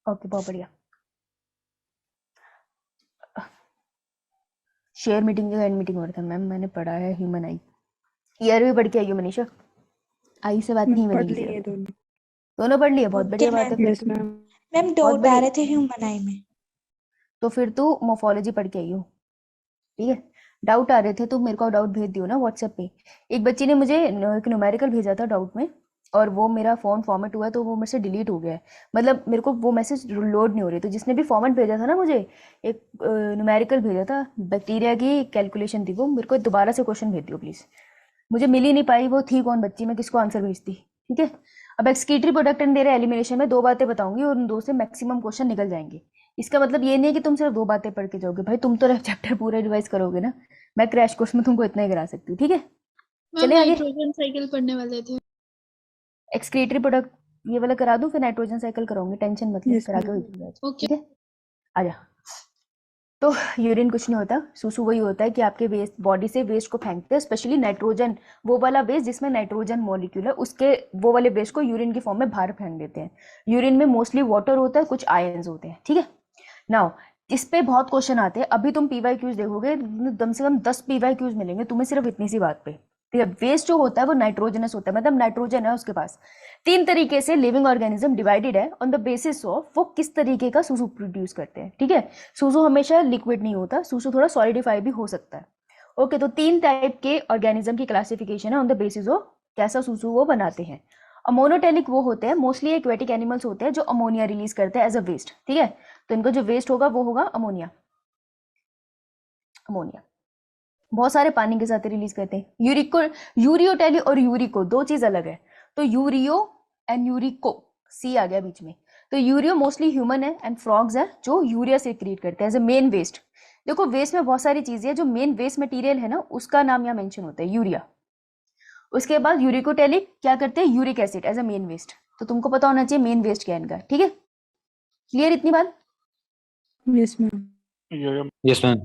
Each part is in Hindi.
ओके, बहुत बढ़िया। शेयर मीटिंग का एंड मीटिंग हो रहा था मैम, मैंने पढ़ा है ह्यूमन आई। ईयर भी पढ़ के आई हो मनीषा? आई से बात नहीं पढ़ बनेगी लिए सिर्फ। दोनों। दोनों पढ़ लिए, बहुत ओके बढ़िया बात है मैम। फिर यस तो। मैम। मैम बहुत डाउट आ बढ़िया। रहे थे ह्यूमन आई में। तो फिर तू मोफोलॉजी पढ़ के आई हो, ठीक है। डाउट आ रहे थे तो मेरे को डाउट भेज दियो ना व्हाट्सएप पे। एक बच्ची ने मुझे एक न्यूमेरिकल भेजा था डाउट में, और वो मेरा फोन फॉर्मेट हुआ है तो वो मेरे से डिलीट हो गया है। मतलब मेरे को वो मैसेज लोड नहीं हो रही। तो जिसने भी फॉर्मेट भेजा था ना मुझे, एक न्यूमेरिकल भेजा था, बैक्टीरिया की कैलकुलेशन थी वो, मेरे को दोबारा से क्वेश्चन भेज दियो प्लीज। मुझे मिल ही नहीं पाई, वो थी कौन बच्ची, मैं किसको आंसर भेजती, ठीक है। अब excretory product and there elimination में दो बातें बताऊंगी और उन दो से मैक्सिमम क्वेश्चन निकल जाएंगे। इसका मतलब ये नहीं है कि तुम सिर्फ दो बातें पढ़ के जाओगे, भाई तुम तो चैप्टर पूरा रिवाइज करोगे ना। मैं क्रैश कोर्स में तुमको इतना ही करा सकती हूँ, ठीक है। मैम चले आगे। नाइट्रोजन साइकिल पढ़ने वाले थे। एक्सक्रीटरी प्रोडक्ट ये वाला करा दूं, फिर नाइट्रोजन साइकिल कराऊंगी, टेंशन मत ले, यस करा के मैम। भेजूंगी आज, ओके। ठीक है। आजा। तो यूरिन कुछ नहीं होता, सुसु वही होता है कि आपके वेस्ट बॉडी से वेस्ट को फेंकते हैं, स्पेशली नाइट्रोजन, वो वाला वेस्ट जिसमें नाइट्रोजन मॉलिक्यूल है, उसके वो वाले वेस्ट को यूरिन की फॉर्म में बाहर फेंक देते हैं। यूरिन में मोस्टली वाटर होता है, कुछ आयंस होते हैं, ठीक है। नाउ इस पे बहुत क्वेश्चन आते हैं, अभी तुम पीवाईक्यूज देखोगे, कम से कम 10 पीवाईक्यूज मिलेंगे तुम्हें सिर्फ इतनी सी बात पे, ठीक है। वेस्ट जो होता है वो नाइट्रोजनस होता है, मतलब नाइट्रोजन है उसके पास। तीन तरीके से लिविंग ऑर्गेनिज्म डिवाइडेड है ऑन द बेसिस ऑफ वो किस तरीके का सुसु प्रोड्यूस करते हैं, ठीक है। सुसु हमेशा लिक्विड नहीं होता, सुसु थोड़ा सॉलिडिफाई भी हो सकता है। ओके, तो तीन टाइप के ऑर्गेनिज्म की क्लासिफिकेशन है ऑन द बेसिस ऑफ कैसा सुसु वो बनाते हैं। अमोनोटेलिक वो होते हैं, मोस्टली एक्वेटिक एनिमल्स होते हैं जो अमोनिया रिलीज करते हैं एज अ वेस्ट, ठीक है। तो इनका जो वेस्ट होगा वो होगा अमोनिया। अमोनिया बहुत सारे पानी के साथ रिलीज करते हैं। यूरिको, यूरियोटेली और यूरिको दो चीज अलग है। तो यूरियो एंड यूरिको, सी आ गया बीच में। तो यूरियो मोस्टली ह्यूमन है एंड फ्रॉग्स है जो यूरिया से क्रिएट करते हैं एज ए मेन वेस्ट। देखो वेस्ट में बहुत सारी चीजें हैं, जो मेन वेस्ट मटेरियल है ना उसका नाम यहाँ मेंशन होता है यूरिया। उसके बाद यूरिकोटेलिक क्या करते हैं, uric acid as a main waste. तो तुमको पता होना चाहिए मेन वेस्ट क्या है इनका, ठीक है। क्लियर इतनी बात? Yes ma'am. Yes ma'am.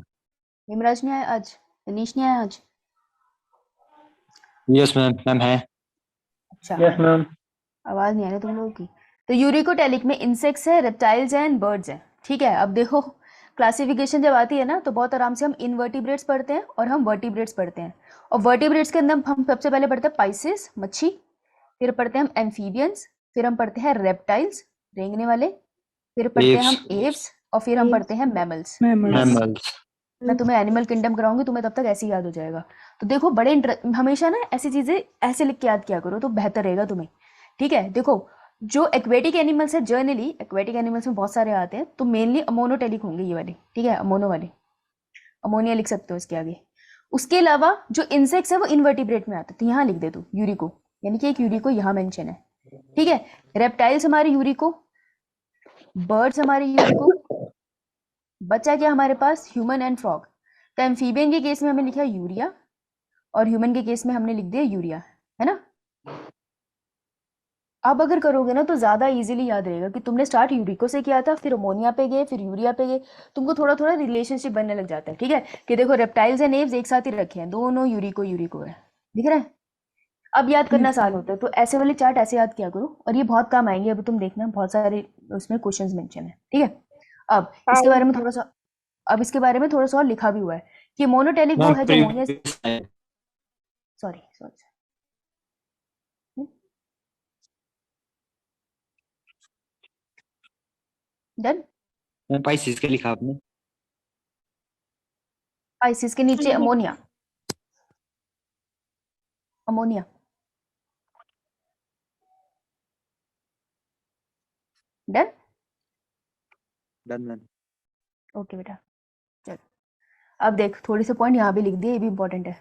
Himraj नहीं आया आज, तनीश नहीं आया आज? Yes ma'am. मैम है। अच्छा, यस मैम। आवाज नहीं आ रही तुम लोगों की। तो यूरिकोटेलिक में इंसेक्ट्स है, रेप्टाइल्स हैं एंड बर्ड्स हैं, ठीक है। अब देखो क्लासिफिकेशन जब आती है ना तो बहुत आराम से हम इनवर्टिब्रेट्स पढ़ते हैं और हम वर्टिब्रेट्स पढ़ते हैं। और वर्टिब्रेट्स के अंदर हम सबसे पहले पढ़ते हैं पाइसेस, मच्छी, फिर पढ़ते हैं हम एम्फीबियंस, फिर हम पढ़ते हैं रेप्टाइल्स, रेंगने वाले, फिर पढ़ते हैं हम एव्स, और फिर हम पढ़ते हैं मैमल्स। मैमल्स। मैं तुम्हें एनिमल किंगडम कराऊंगी, तुम्हें तब तक ऐसे ही याद हो जाएगा। तो देखो बड़े हमेशा ना ऐसी चीजें ऐसे लिख के याद किया करो तो बेहतर रहेगा तुम्हें, ठीक है। देखो जो एक्वेटिक एनिमल्स है, जर्नली एक्वेटिक एनिमल्स में बहुत सारे आते हैं, तो मेनली अमोनोटेलिक होंगे ये वाले, ठीक है। अमोनो वाले, अमोनिया लिख सकते हो इसके आगे। उसके अलावा जो इंसेक्ट्स है वो इनवर्टिब्रेट में आते हैं, तो यहाँ लिख दे तू यूरिको, यानी कि एक यूरिको यहाँ मेंशन है, ठीक है। रेप्टाइल्स हमारे यूरिको, बर्ड्स हमारे यूरिको, बचा क्या हमारे पास, ह्यूमन एंड फ्रॉग। तो एम्फीबियन के केस में हमें लिखा यूरिया और ह्यूमन के केस में हमने लिख दिया यूरिया, है ना। अब अगर करोगे ना तो ज्यादा इजीली याद रहेगा कि तुमने स्टार्ट यूरिको से किया था, फिर अमोनिया पे गए, फिर यूरिया पे गए। तुमको थोड़ा थोड़ा रिलेशनशिप बनने लग जाता है, ठीक है। कि देखो रेप्टाइल्स एंड एव्स एक साथ ही रखे हैं, दोनों यूरिको यूरिको है, दिख रहा है। अब याद करना आसान होता है, तो ऐसे वाले चार्ट ऐसे याद किया करो और ये बहुत काम आएंगे। अब तुम देखना बहुत सारे उसमें क्वेश्चंस मेंशन है, ठीक है। अब इसके बारे में थोड़ा सा, अब इसके बारे में थोड़ा सा और लिखा भी हुआ है कि मोनोटेलिक वो है जो ammonia, sorry sorry done. Pisces के लिखा आपने। आइसिस के नीचे ammonia, ammonia done. Done ma'am. Okay बेटा, चल अब देख थोड़ी से पॉइंट यहाँ भी लिख दिए, ये भी इंपॉर्टेंट है।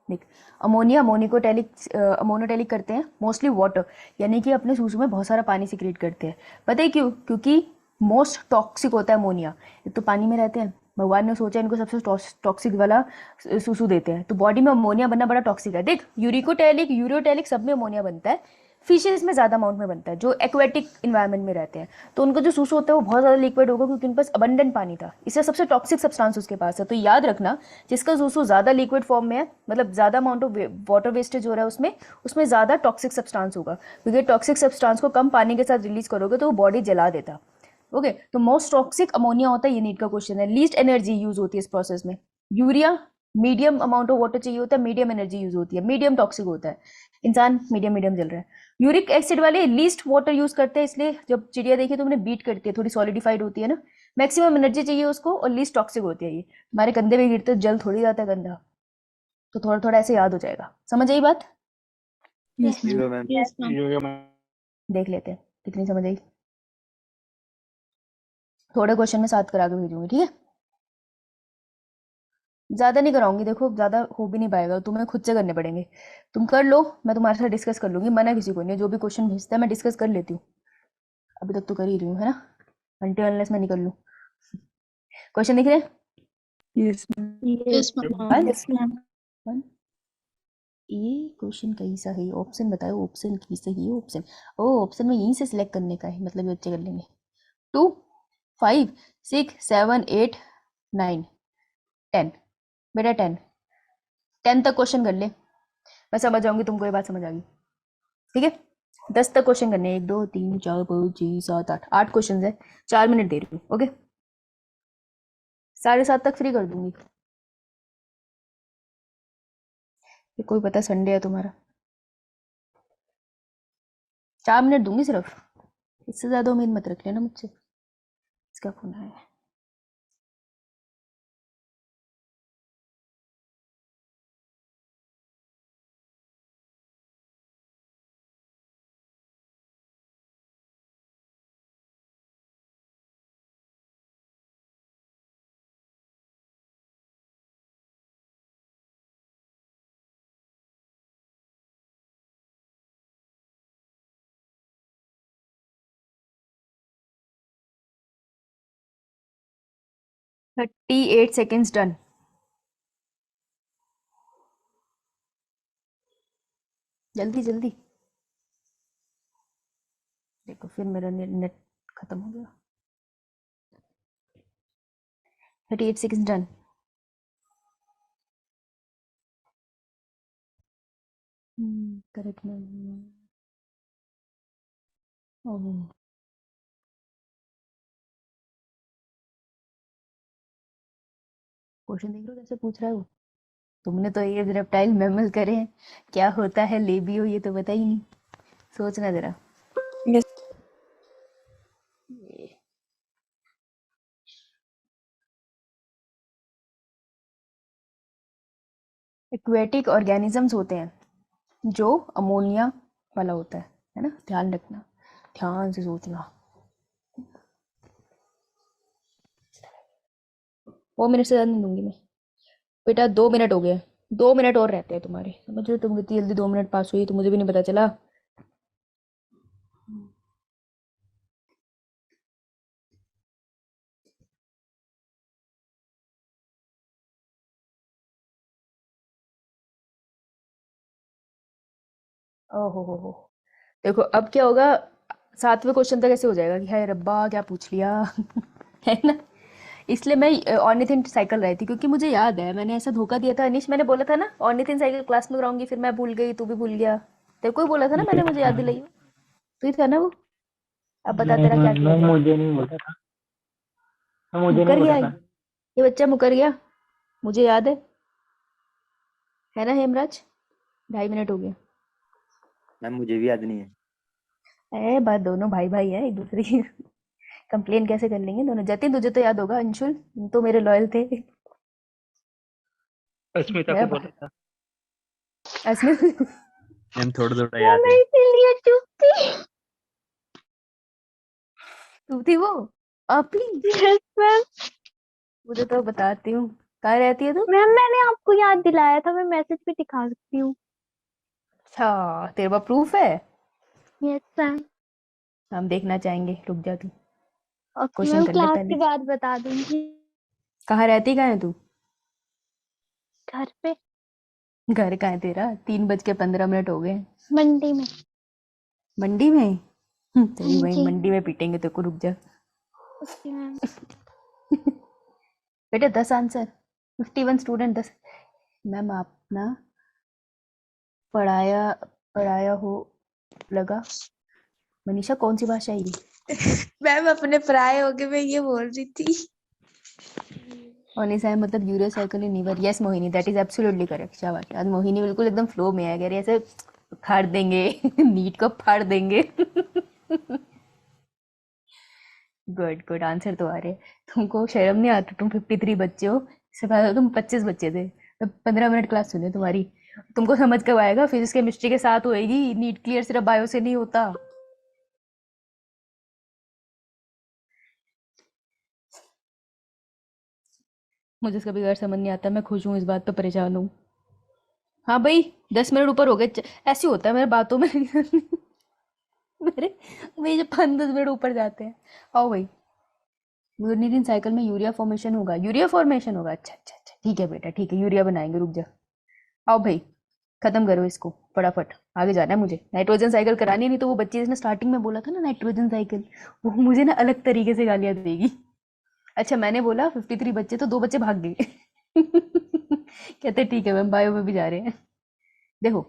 देख अमोनिया अमोनोटेलिक करते हैं मोस्टली वाटर, यानी कि अपने सूसू में बहुत सारा पानी सिक्रेट करते हैं। पता है क्यों? क्योंकि मोस्ट टॉक्सिक होता है अमोनिया। एक तो पानी में रहते हैं, भगवान ने सोचा इनको सबसे टॉक्सिक वाला सूसू देते हैं, तो बॉडी में अमोनिया बनना बड़ा टॉक्सिक है। देख यूरिकोटेलिक यूरियोटेलिक सब में अमोनिया बनता है, फिशेज में ज़्यादा अमाउंट में बनता है जो एक्वेटिक इन्वायरमेंट में रहते हैं। तो उनका जो सूसू होता है वो बहुत ज़्यादा लिक्विड होगा क्योंकि उनके पास अबंडेंट पानी था, इससे सबसे टॉक्सिक सब्सटेंस उसके पास है। तो याद रखना जिसका सूसू ज़्यादा लिक्विड फॉर्म में है, मतलब ज़्यादा अमाउंट ऑफ वाटर वेस्टेज हो रहा है उसमें, उसमें ज़्यादा टॉक्सिक सब्सटेंस होगा, क्योंकि टॉक्सिक सब्सटेंस को कम पानी के साथ रिलीज करोगे तो वो बॉडी जला देता। ओके, तो मोस्ट टॉक्सिक अमोनिया होता है, ये नीट का क्वेश्चन है। लीस्ट एनर्जी यूज होती है इस प्रोसेस में। Urea medium amount of water चाहिए होता है, मीडियम एनर्जी यूज होती है, मीडियम टॉक्सिक होता है। इंसान मीडियम मीडियम जल रहा है। यूरिक एसिड वाले लीस्ट वाटर यूज करते हैं, इसलिए जब चिड़िया देखी तो हमने बीट करती है, थोड़ी सॉलिडिफाइड होती है ना। मैक्सिमम एनर्जी चाहिए उसको और लीस्ट टॉक्सिक होती है। ये हमारे कंधे पे गिरते जल थोड़ी जाता है कंधा, तो थोड़ा थोड़ा ऐसे याद हो जाएगा। समझ आई बात? Yes, ma'am. Zero ma'am. Yes ma'am. देख लेते हैं कितनी समझ आई। थोड़े क्वेश्चन में 7 करा के भेजूंगी, ठीक है? ज्यादा नहीं कराऊंगी, देखो ज्यादा हो भी नहीं पाएगा, तुम्हें खुद से करने पड़ेंगे। तुम कर लो, मैं तुम्हारे साथ डिस्कस कर लूंगी, मना किसी को नहीं। जो भी क्वेश्चन भेजता है मैं डिस्कस कर लेती हूँ, अभी तक तो कर ही रही हूँ, है ना? अनटिल अनलेस मैं निकल लूँ। क्वेश्चन दिख रहे हैं? Yes, ma'am. Yes ma'am. One Yes, ma'am. One ये क्वेश्चन कैसा है? ऑप्शन बताओ, ऑप्शन की सही ऑप्शन। ओ, ऑप्शन में यहीं से सिलेक्ट करने का है, मतलब ये बच्चे कर लेंगे। 2 5 6 7 8 9 10, बेटा 10 तक क्वेश्चन कर ले, मैं समझ जाऊंगी, तुमको ये बात समझ आ गई, ठीक है? 10 तक क्वेश्चन करने, 1 2 3 4 5 6 7 8 क्वेश्चन है। 4 मिनट दे रही हूँ, ओके? 7:30 तक फ्री कर दूंगी। ये कोई पता संडे है तुम्हारा? 4 मिनट दूंगी सिर्फ, इससे ज्यादा उम्मीद मत रख लेना मुझसे। इसका फोन आया है। But 38 seconds done। जल्दी जल्दी, देखो फिर मेरा नेट खत्म हो गया। 38 seconds डन। करेक्ट नहीं। ओह, क्वेश्चन देख लो कैसे पूछ रहा है वो। तुमने तो ये रेप्टाइल मैमल करे हैं, क्या होता है लेबियो, ये तो पता ही नहीं। सोचना जरा। Yes. एक्वेटिक ऑर्गेनिजम्स होते हैं जो अमोनिया वाला होता है ना? ध्यान रखना, ध्यान से सोचना। वो मिनट से ज्यादा नहीं दूंगी मैं, बेटा 2 मिनट हो गए, 2 मिनट और रहते हैं तुम्हारे। समझ रहे हो? तुम कितनी जल्दी 2 मिनट पास हुई तो मुझे भी नहीं पता चला। ओहो हो, देखो अब क्या होगा। 7वें क्वेश्चन तक ऐसे हो जाएगा कि हाय रब्बा क्या पूछ लिया है ना? इसलिए मैं ऑर्निथिन साइकिल रही थी, क्योंकि मुझे याद है मैंने ऐसा धोखा दिया था अनिश, मैंने बोला था ना ऑर्निथिन साइकिल क्लास में कराऊंगी, फिर मैं भूल गई, तू भी भूल गया। तेरे को ही बोला था ना मैंने, मुझे याद दिलाई। तू ही था ना वो। अब बता तेरा क्या किया जाए। मुझे नहीं बोला था। मुझे नहीं मुकर गया बोला था। ये बच्चा, मुकर गया, मुझे याद है ना हेमराज? 2.5 मिनट हो गए। मैम मुझे भी याद नहीं है। बात दोनों भाई भाई है, एक दूसरे की कंप्लेन कैसे कर लेंगे दोनों। जतिन तुझे तो याद होगा, अंशुल तुम तो मेरे लॉयल थे। अस्मिता है को बोला था। असमित मैम थोड़ा थोड़ा याद है। इसलिए चुप थी। तू थी वो अपी? Yes ma'am. मुझे तो बताती हूँ, कहाँ रहती है तू? मैम मैंने आपको याद दिलाया था, मैं मैसेज भी दिखा सकती हूँ। अच्छा, तेरे पास प्रूफ है? Yes ma'am. हम देखना चाहेंगे, रुक जा तू। ओके क्वेश्चन मैम, कर ले क्लास पहले। के बाद बता दूंगी। कहाँ रहती, कहाँ है तू? घर पे। घर कहाँ है तेरा? 3:15 हो गए। मंडी में। मंडी में? तेरी वही जी। मंडी में पीटेंगे तेरे को, रुक जा। Okay ma'am. बेटा 10 आंसर, 51 स्टूडेंट 10। मैम आप ना पढ़ाया पढ़ाया हो लगा। मनीषा कौन सी भाषा है ये? मैम अपने पराये हो गए, मैं ये बोल रही थी। ओनली साइड मतलब urea cycle in liver. Yes Mohini, that is absolutely correct. शाबाश, आज मोहिनी बिल्कुल एकदम फ्लो में है, कह रही है ऐसे फाड़ देंगे नीट को फाड़ देंगे गुड गुड, आंसर तो आ रहे। तुमको शर्म नहीं आती? तुम 53 बच्चे हो, इससे पहले तुम 25 बच्चे थे, तो 15 मिनट क्लास सुने तुम्हारी। तुमको समझ कब आएगा? फिजिक्स केमिस्ट्री के साथ होएगी, नीट क्लियर सिर्फ बायो से नहीं होता। मुझे इसका भी अगर समझ नहीं आता, मैं खुश हूँ, इस बात पे परेशान हूँ। हाँ भाई, 10 मिनट ऊपर हो गए। ऐसे होता है मेरे बातों में मेरे जब 10 मिनट ऊपर जाते हैं। आओ भाई, यूरिन साइकिल में यूरिया फॉर्मेशन होगा। यूरिया फॉर्मेशन होगा, अच्छा अच्छा अच्छा, ठीक है बेटा, ठीक है, यूरिया बनाएंगे, रुक जा। आओ भाई, खत्म करो इसको फटाफट, आगे जाना है मुझे। नाइट्रोजन साइकिल करानी है, नहीं तो वो बच्ची जिसने स्टार्टिंग में बोला था ना नाइट्रोजन साइकिल, वो मुझे ना अलग तरीके से गालियां देगी। अच्छा, मैंने बोला 53 बच्चे, तो 2 बच्चे भाग गए कहते ठीक है मैम, बायो में भी जा रहे हैं। देखो,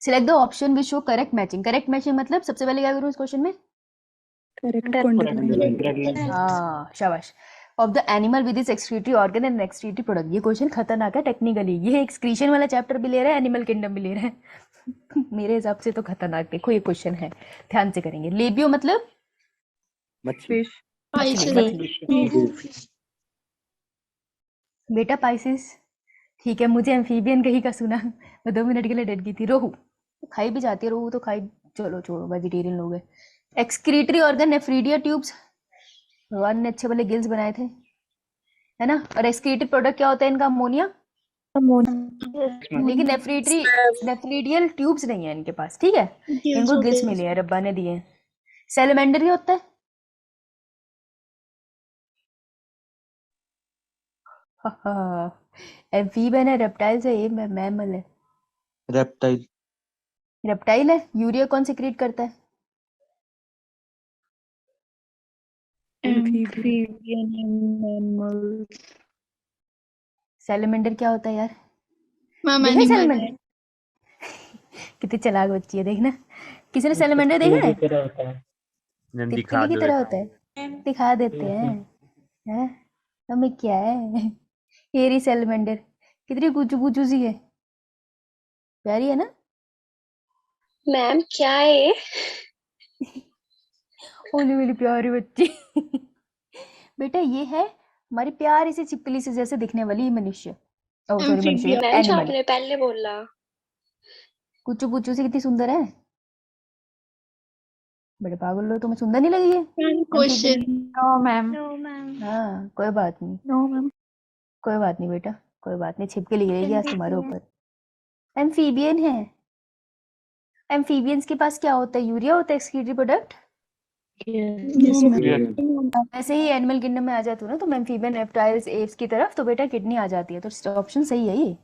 select the option which show correct matching. Correct matching मतलब सबसे पहले क्या करूँ इस क्वेश्चन में? Correct conduct. हाँ शाबाश। Of the animal with is excretory organ and excretory product. ये क्वेश्चन खतरनाक है टेक्निकली, ये एक्सक्रीशन वाला चैप्टर भी ले रहा है, एनिमल किंगडम भी ले रहा है मेरे हिसाब से तो खतरनाक। देखो ये क्वेश्चन है, ध्यान से करेंगे। लेबियो मतलब मछली। फिश। मछली। बेटा पाइसिस, ठीक है, मुझे एम्फीबियन कहीं का सुना, मैं 2 मिनट के लिए डर गई थी। रोहू खाई भी जाती है, रोहू तो खाई, चलो छोड़ो, वेजिटेरियन लोग हैं। एक्सक्रीटरी ऑर्गन नेफ्रीडिया ट्यूब्स, भगवान ने अच्छे वाले गिल्स बनाए थे, है ना। और एक्सक्रीटरी प्रोडक्ट क्या होता है इनका? अमोनिया। लेकिन नेफ्रीडियल ट्यूब्स नहीं है इनके पास, ठीक है, इनको गिल्स मिले हैं, रब्बा ने दिए हैं। सैलमेंडर क्या होता है? एम्फीबियन है, रेप्टाइल्स है, ये मैमल है। रेप्टाइल। रेप्टाइल है। यूरिया कौन सिक्रीट करता है? Amphibian mammals. सैलमेंडर क्या होता है यार? मैम देखा है एनिमल सैलमेंडर? कितनी चालाक बच्ची है, देखना। किसी ने सैलमेंडर देखा है? मैम दिखा तितली की दो तरह एक। होता है, दिखा देते हैं। हमें क्या है ये रही सैलमेंडर, कितनी गुजू गुजू सी है, प्यारी है ना। मैम क्या है? ओली मेरी प्यारी बच्ची बेटा ये है हमारी प्यारी सी छिपकली से जैसे दिखने वाली मनुष्य, ओ सॉरी मनुष्य, Amphibian। मैम जो एनिमल। आपने पहले बोला। कुचू कुचू सी कितनी सुंदर है। बड़े पागल हो, तुम्हें सुंदर नहीं लगी है? क्वेश्चन। No ma'am. हाँ कोई बात नहीं, नो मैम। कोई बात नहीं बेटा, कोई बात नहीं, छिपके लिख रहेगी आज तुम्हारे ऊपर। एम्फीबियन है। एम्फीबियंस के पास क्या होता है? यूरिया होता है, एक्सक्रीटरी प्रोडक्ट। Yes ma'am. ऐसे ही एनिमल किंगडम में आ जाते हो ना तुम, एम्फीबियन, रेप्टाइल्स, एप्स की तरफ, तो बेटा किडनी आ जाती है, तो ऑप्शन सही है ये,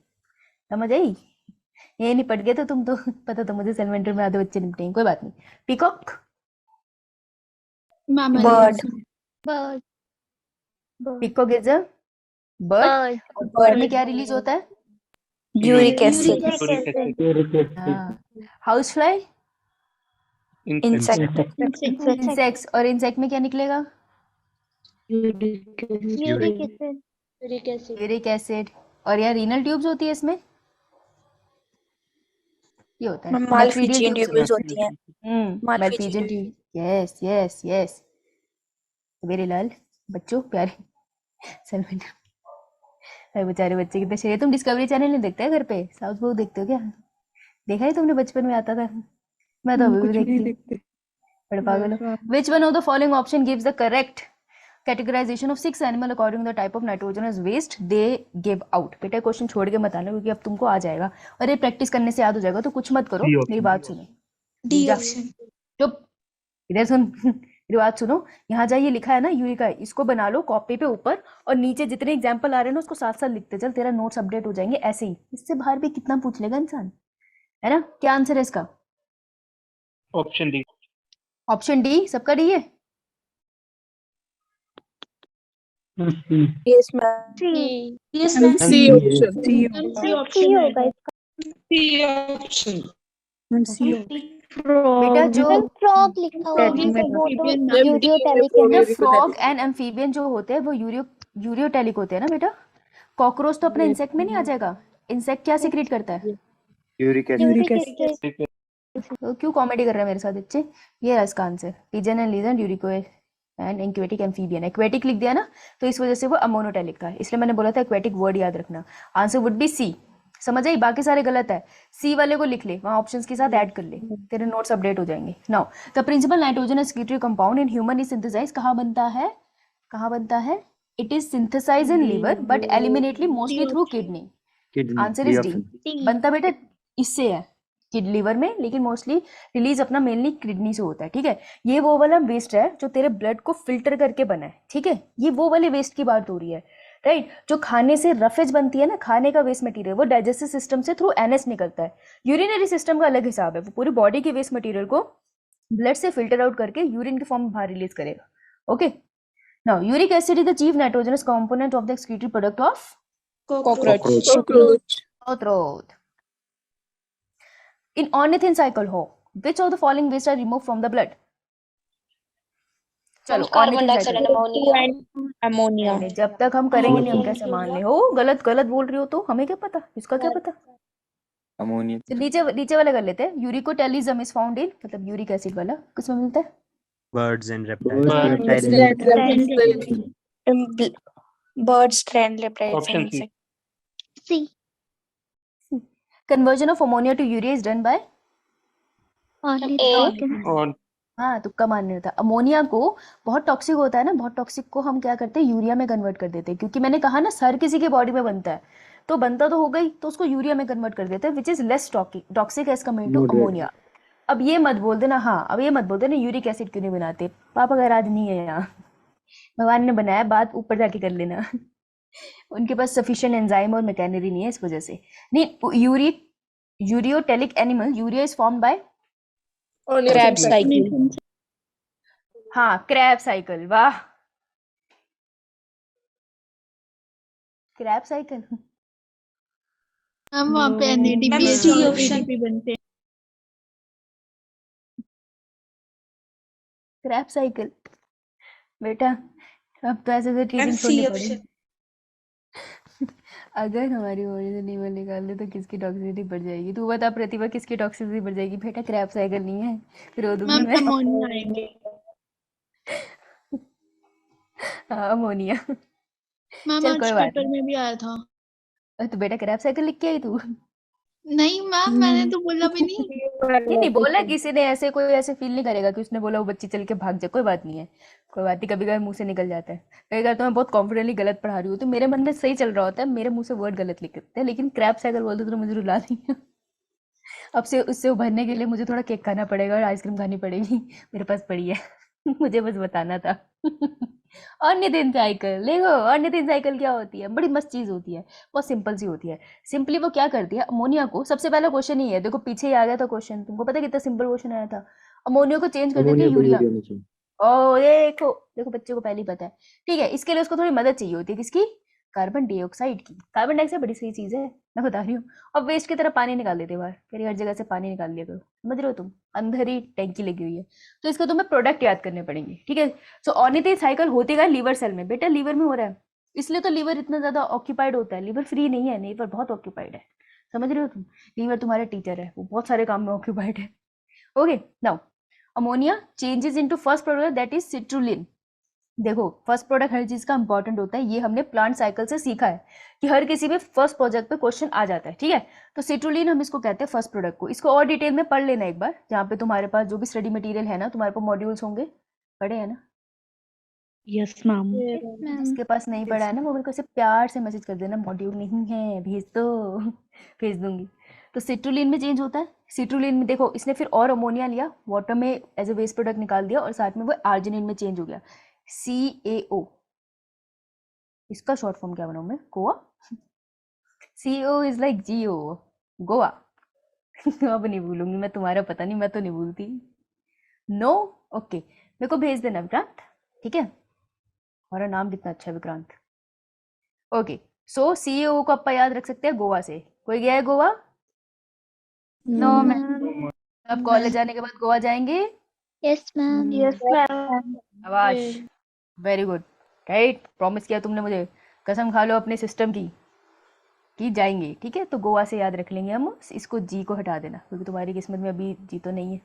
समझ आई? ये नहीं पट गए तो तुम तो पता तो मुझे सैलमेंडर में आधे बच्चे निपटेंगे, कोई बात नहीं। Peacock bird. Peacock is a bird, और बर्ड में क्या रिलीज होता है? Uric acid. हाँ। House fly, insect. इंसेक्ट्स, और इंसेक्ट में क्या निकलेगा? Uric acid. और यार रीनल ट्यूब्स होती है इसमें, ये होता है मालफिजियन ट्यूब्स ट्यूब्स होती हैं। Malpighian tube. Yes yes yes मेरे लाल बच्चों प्यारे सैलमेंडर। अरे बेचारे बच्चे कितने शरीर। तुम डिस्कवरी चैनल नहीं देखते घर पे? साउथ बहु देखते हो क्या? देखा है तुमने, बचपन में आता था, मैं तो अभी भी देखती हूँ। बड़े पागल हो। Which one of the following option gives the correct categorization of 6 animal according the type of nitrogenous waste they give out. बेटा क्वेश्चन छोड़ के मत आना, क्योंकि अब तुमको आ जाएगा और ये प्रैक्टिस करने से याद हो जाएगा, तो कुछ मत करो, मेरी बात सुनो। डी जा, ऑप्शन। चुप, इधर सुन मेरी बात सुनो। यहाँ जाइए, लिखा है ना यूरिका, इसको बना लो कॉपी पे ऊपर, और नीचे जितने एग्जाम्पल आ रहे हैं ना उसको साथ साथ लिखते चल, तेरा नोट्स अपडेट हो जाएंगे ऐसे ही। इससे बाहर भी कितना पूछ लेगा इंसान, है ना। क्या आंसर है इसका? Option D. ऑप्शन डी, सबका डी है। Yes ma'am. Yes ma'am C option. C option होगा इसका। C option. Ma'am C option. बेटा जो फ्रॉग लिखा हुआ है Amphibian, तो वो तो amphibian, यूरियोटेलिक है बेटा ना। फ्रॉग एंड एम्फीबियन जो होते हैं वो यूरियोटेलिक होते हैं ना बेटा। कॉकरोच तो अपने इंसेक्ट में नहीं आ जाएगा। इंसेक्ट क्या सीक्रेट करता है? Uric acid. Uric acid. तो क्यों कॉमेडी कर रहे हैं मेरे साथ बच्चे? ये है इसका आंसर, पिजन एंड लीजन यूरिको एंड एक्वेटिक एम्फीबियन। एक्वेटिक लिख दिया ना तो इस वजह से वो अमोनोटेलिक था, इसलिए मैंने बोला था एक्वेटिक वर्ड याद रखना। Answer would be C. समझ आई? बाकी सारे गलत है। सी वाले को लिख ले, वहाँ ऑप्शंस के साथ ऐड कर ले, तेरे नोट्स अपडेट हो जाएंगे। Now the principal nitrogen excretory compound in human is synthesize कहाँ बनता है? कहाँ बनता है? It is synthesize in liver but eliminated mostly through kidney. Answer is D. बनता बेटा इससे है किड लिवर में, लेकिन मोस्टली रिलीज अपना मेनली किडनी से होता है। ठीक है, ये वो वाला वेस्ट है जो तेरे ब्लड को फिल्टर करके बना है। ठीक है, ये वो वाले वेस्ट की बात हो रही है, राइट? जो खाने से रफेज बनती है ना, खाने का वेस्ट मटेरियल, वो डाइजेस्टिव सिस्टम से थ्रू एनएस निकलता है। यूरिनरी सिस्टम का अलग हिसाब है, वो पूरी बॉडी के वेस्ट मटेरियल को ब्लड से फिल्टर आउट करके यूरिन के फॉर्म में बाहर रिलीज करेगा। Okay, now uric acid is the chief nitrogenous component of the excretory product of throat. In ornithine cycle हो, which of the following waste are removed from the blood? चलो carbon ornithine dioxide cycle। And ammonia. ammonia. नहीं, जब तक हम करेंगे नहीं हम कैसे मान ले? हो गलत गलत बोल रही हो तो हमें क्या पता, इसका क्या पता। अमोनिया। तो नीचे वाला कर लेते हैं। यूरिकोटेलिज्म इज फाउंड इन, मतलब यूरिक एसिड वाला किसमें मिलता है? birds and Birds. reptiles. Birds, trend, reptiles, Option and C. insects. C. Conversion of ammonia to urea is done by, और हाँ तुक्का मारने होता है। अमोनिया को बहुत टॉक्सिक होता है ना, बहुत टॉक्सिक को हम क्या करते हैं, यूरिया में कन्वर्ट कर देते हैं। क्योंकि मैंने कहा ना हर किसी के बॉडी में बनता है, तो बनता तो हो गई, तो उसको यूरिया में कन्वर्ट कर देते हैं, which is less toxic as compare to ammonia. अब ये मत बोल देना, हाँ अब ये मत बोल देना यूरिक एसिड क्यों नहीं बनाते, पापा का राज नहीं है यहाँ, भगवान ने बनाया, बात ऊपर जाके कर लेना। उनके पास सफिशिएंट एंजाइम और मैकेनरी नहीं है, इस वजह से नहीं। Ureotelic animal, urea is formed by, Crab cycle. हाँ क्रैब साइकिल। वाह, क्रैब साइकिल। हम वहाँ पे एनएडीपी C option. बनते हैं। क्रैब साइकिल बेटा, अब तो ऐसे तो टीचिंग छोड़नी पड़ेगी। अगर हमारी बॉडी से लीवर निकाल दे तो किसकी टॉक्सिसिटी बढ़ जाएगी? तू बता प्रतिभा, किसकी टॉक्सिसिटी बढ़ जाएगी? बेटा क्रैब साइकिल नहीं है, रो दूंगी मैम मैं। अमोनिया आएंगे। हाँ अमोनिया। मैम चल आज कोई बात पेपर में भी आया था। तो बेटा क्रैब साइकिल लिख के आई तू? नहीं मैम, मैंने तो बोला भी नहीं। ये नहीं बोला किसी ने, ऐसे कोई ऐसे फील नहीं करेगा कि उसने बोला वो बच्ची चल के भाग जाए। कोई बात नहीं है, कोई बात नहीं, कभी कभी मुंह से निकल जाता है। कई बार तो मैं बहुत कॉन्फिडेंटली गलत पढ़ा रही हूँ तो मेरे मन में सही चल रहा होता है, मेरे मुंह से वर्ड गलत लिख देते हैं, लेकिन क्रैब साइकिल बोलते तो मुझे रुला दी है। अब से उससे उभरने के लिए मुझे थोड़ा केक खाना पड़ेगा और आइसक्रीम खानी पड़ेगी, मेरे पास पड़ी है। मुझे बस बताना था। ऑर्निथिन साइकिल देखो, ऑर्निथिन साइकिल क्या होती है? बड़ी मस्त चीज होती है, बहुत सिंपल सी होती है। सिंपली वो क्या करती है, अमोनिया को, सबसे पहला क्वेश्चन ही है, देखो पीछे ही आ गया था क्वेश्चन, तुमको पता है कितना सिंपल क्वेश्चन आया था। अमोनिया को चेंज कर देती है यूरिया। ओ देखो देखो, बच्चे को पहले ही पता है। ठीक है, इसके लिए उसको थोड़ी मदद चाहिए होती है, किसकी? कार्बन डाइऑक्साइड की। कार्बन डाइऑक्साइड बड़ी सही चीज है, मैं बता रही हूँ। अब वेस्ट की तरह पानी निकाल देते बाहर, फिर हर जगह से पानी निकाल लिया करो, समझ रहे हो तुम? अंदर ही टैंकी लगी हुई है, तो इसका तुम्हें प्रोडक्ट याद करने पड़ेंगे। ठीक है, सो ऑर्निथिन साइकिल होती है लीवर सेल में। बेटा लीवर में हो रहा है, इसलिए तो लीवर इतना ज्यादा ऑक्यूपाइड होता है। लीवर फ्री नहीं है, लीवर बहुत ऑक्यूपाइड है, समझ रहे हो तुम? लीवर तुम्हारे टीचर है, वो बहुत सारे काम में ऑक्यूपाइड है। Okay, now ammonia changes into first product that is citrulline. देखो फर्स्ट प्रोडक्ट हर चीज का इंपॉर्टेंट होता है, ये हमने प्लांट साइकिल से सीखा है कि हर किसी में फर्स्ट प्रोजेक्ट पे क्वेश्चन आ जाता है। ठीक है, तो सिट्रुलिन हम इसको कहते हैं फर्स्ट प्रोडक्ट को। इसको और डिटेल में पढ़ लेना एक बार, जहाँ पे तुम्हारे पास जो भी स्टडी मटेरियल है ना, तुम्हारे पास मॉड्यूल्स होंगे, पढ़े हैं ना? Yes, ma'am. जिसके पास नहीं पढ़ा है ना वो मेरे को ऐसे प्यार से मैसेज कर देना, मॉड्यूल नहीं है भेज दो, भेज दूंगी। तो सिट्रुलिन में चेंज होता है। सिट्रुलिन में देखो इसने फिर और अमोनिया लिया, वाटर में एज ए वेस्ट प्रोडक्ट निकाल दिया, और साथ में वो आर्जिनिन में चेंज हो गया, CaO। इसका शॉर्ट फॉर्म क्या बनाऊं मैं? Goa. CO is like GO, Goa. अब नहीं भूलूंगी मैं, तुम्हारा पता नहीं, मैं तो नहीं भूलती। नो ओके, मेरे को भेज देना विक्रांत, ठीक है? हमारा नाम कितना अच्छा है विक्रांत। ओके, सो CaO को अपन याद रख सकते हैं गोवा से। कोई गया है गोवा? No, ma'am. अब कॉलेज जाने के बाद गोवा जाएंगे? Yes ma'am. Yes ma'am. आवाज वेरी गुड, राइट, प्रॉमिस किया तुमने मुझे, कसम खा लो अपने सिस्टम की जाएंगे, ठीक है। तो गोवा से याद रख लेंगे हम, इसको जी को हटा देना क्योंकि तुम्हारी किस्मत में अभी जी तो नहीं है।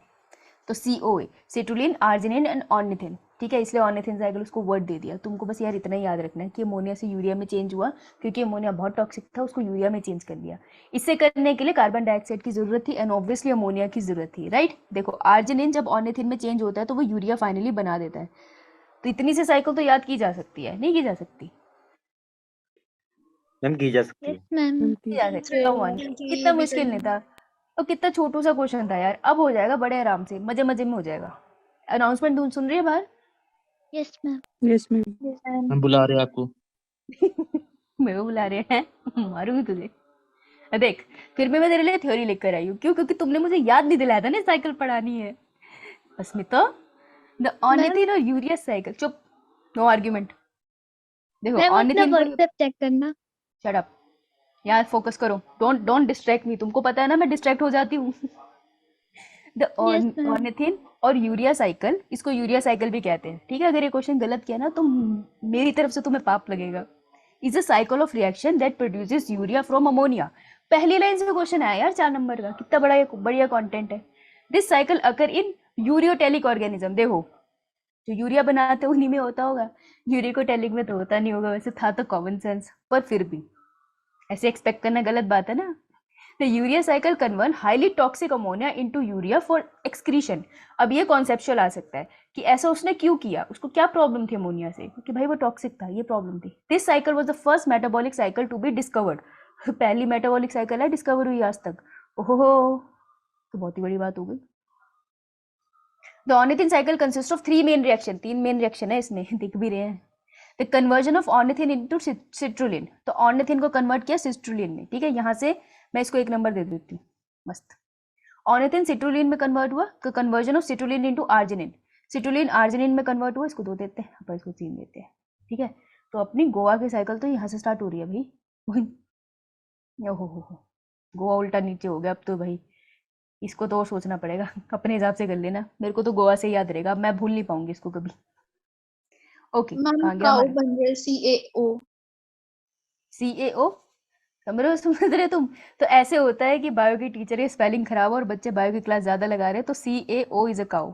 तो COA citrulline, arginine and ornithine, ठीक है, इसलिए ऑर्निथिन साइकिल उसको वर्ड दे दिया। तुमको बस यार इतना ही याद रखना है कि अमोनिया से यूरिया में चेंज हुआ क्योंकि अमोनिया बहुत टॉक्सिक था, उसको यूरिया में चेंज कर दिया। इससे करने के लिए कार्बन डाइऑक्साइड की जरूरत थी एंड ऑब्वियसली अमोनिया की जरूरत थी, राइट। देखो आर्जिनिन जब ऑर्निथिन में चेंज होता है तो वो यूरिया फाइनली बना देता है। तो इतनी सी साइकिल तो याद की जा सकती है, नहीं की जा सकती? मैम की जा सकती यस है। मैम। की जा सकती है, come on, कितना मुश्किल नहीं था और कितना छोटू सा क्वेश्चन था यार। अब हो जाएगा बड़े आराम से, मजे मजे में हो जाएगा। अनाउंसमेंट सुन रही है बाहर? Yes ma'am. Yes ma'am. हम बुला रहे हैं आपको। मेरे को बुला रहे हैं, मारूंगी तुझे। देख फिर भी मैं तेरे लिए थ्योरी लेकर आई हूँ, क्यों? क्योंकि तुमने मुझे याद नहीं दिलाया था ना साइकिल पढ़ानी है। अस्मिता, द ऑर्निथिन और यूरिया साइकिल, चुप, नो आर्ग्यूमेंट। देखो मैम अपना ऑर्निथिन, व्हाट्सएप चेक करना। शट अप यार, फोकस करो, डोंट डिस्ट्रैक्ट मी। तुमको पता है ना मैं डिस्ट्रैक्ट हो जाती हूँ। The Yes, ma'am. ऑर्निथिन और यूरिया साइकिल, इसको यूरिया साइकिल भी कहते हैं, ठीक है। अगर ये क्वेश्चन गलत किया ना तो मेरी तरफ से तुम्हें पाप लगेगा। Is a cycle of reaction that produces urea from ammonia. पहली लाइन से क्वेश्चन आया यार 4 नंबर का, कितना बड़ा ये बढ़िया कंटेंट है। This cycle occur in ureotelic organism. देखो जो यूरिया बनाते हैं उन्हीं में होता होगा, यूरिकोटेलिक में तो होता नहीं होगा। वैसे था तो कॉमन सेंस, पर फिर भी ऐसे एक्सपेक्ट करना गलत बात है ना। The urea cycle convert highly toxic ammonia into urea for excretion। अब ये कॉन्सेप्चुअल आ सकता है कि ऐसा उसने क्यों किया, उसको क्या प्रॉब्लम थी अमोनिया से, क्योंकि भाई वो टॉक्सिक था, ये प्रॉब्लम थी। This cycle was the first metabolic cycle to be discovered. पहली मेटाबॉलिक साइकिल है डिस्कवर हुई आज तक। ओहो, तो बहुत ही बड़ी बात हो गई। The ornithine cycle consist of 3 main reaction, 3 main reaction है इसमें, दिख भी रहे हैं। The conversion of ornithine into citrulline, तो ऑर्निथिन को कन्वर्ट किया सिट्रुलिन में, ठीक है। यहाँ से मैं इसको 1 नंबर दे देती हूँ, मस्त। ऑर्निथिन सिट्रुलिन में कन्वर्ट हुआ, तो conversion of citrulline into arginine, citrulline arginine में कन्वर्ट हुआ, इसको 2 देते हैं, अपन इसको 3 देते हैं, ठीक है। तो अपनी गोवा की साइकिल तो यहाँ से स्टार्ट हो रही है भाई। ओहो, गोवा उल्टा नीचे हो गया अब तो भाई, इसको तो और सोचना पड़ेगा, अपने हिसाब से कर लेना। मेरे को तो गोवा से याद रहेगा, अब मैं भूल नहीं पाऊंगी इसको कभी। ओके, कहाँ गया काऊ हमारा बन गए CAO। CAO? समझ रहे तुम? तो ऐसे होता है कि बायो की टीचर की स्पेलिंग खराब है और बच्चे बायो की क्लास ज्यादा लगा रहे हैं, तो CAO is a cow.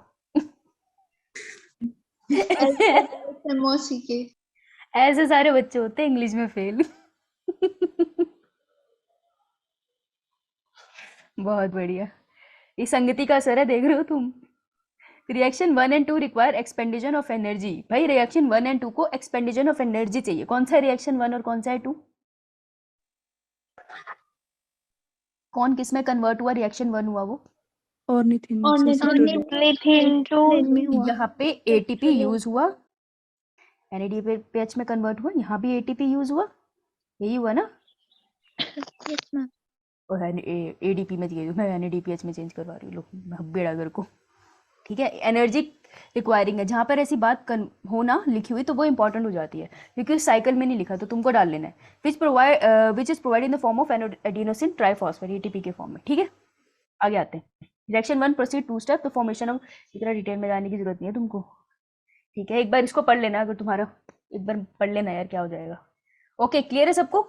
MOCK। ऐसे सारे बच्चे होते हैं इंग्लिश में फेल। बहुत बढ़िया, ये संगति का असर है, देख रहे हो तुम। Reaction 1 and 2 require expedition of energy. भाई रिएक्शन 1 एंड 2 को एक्सपेंडिशन ऑफ एनर्जी चाहिए। कौन सा है रिएक्शन 1 और कौन सा है 2? कौन किस में कन्वर्ट हुआ? रिएक्शन 1 हुआ वो ऑर्निथिन ऑर्निथिन से ऑर्निथिन में हुआ। यहाँ पे ATP यूज हुआ, NADPH में कन्वर्ट हुआ, यहाँ भी ATP यूज हुआ, यही हुआ ना। Yes ma'am. और ADP में दिए, मैं NADPH में चेंज करवा रही हूँ, लो बेड़ागर को, ठीक है। एनर्जी रिक्वायरिंग है, जहाँ पर ऐसी बात होना लिखी हुई तो वो इंपॉर्टेंट हो जाती है, क्योंकि साइकिल में नहीं लिखा तो तुमको डाल लेना है। Which is provide in the form of adenosine triphosphate, ATP के फॉर्म में, ठीक है। आगे आते हैं। रिएक्शन 1 प्रोसीड 2 स्टेप, तो फॉर्मेशन ऑफ, इतना डिटेल में जाने की जरूरत नहीं है तुमको, ठीक है। एक बार इसको पढ़ लेना, अगर तुम्हारा एक बार पढ़ लेना यार, क्या हो जाएगा। ओके, क्लियर है सबको?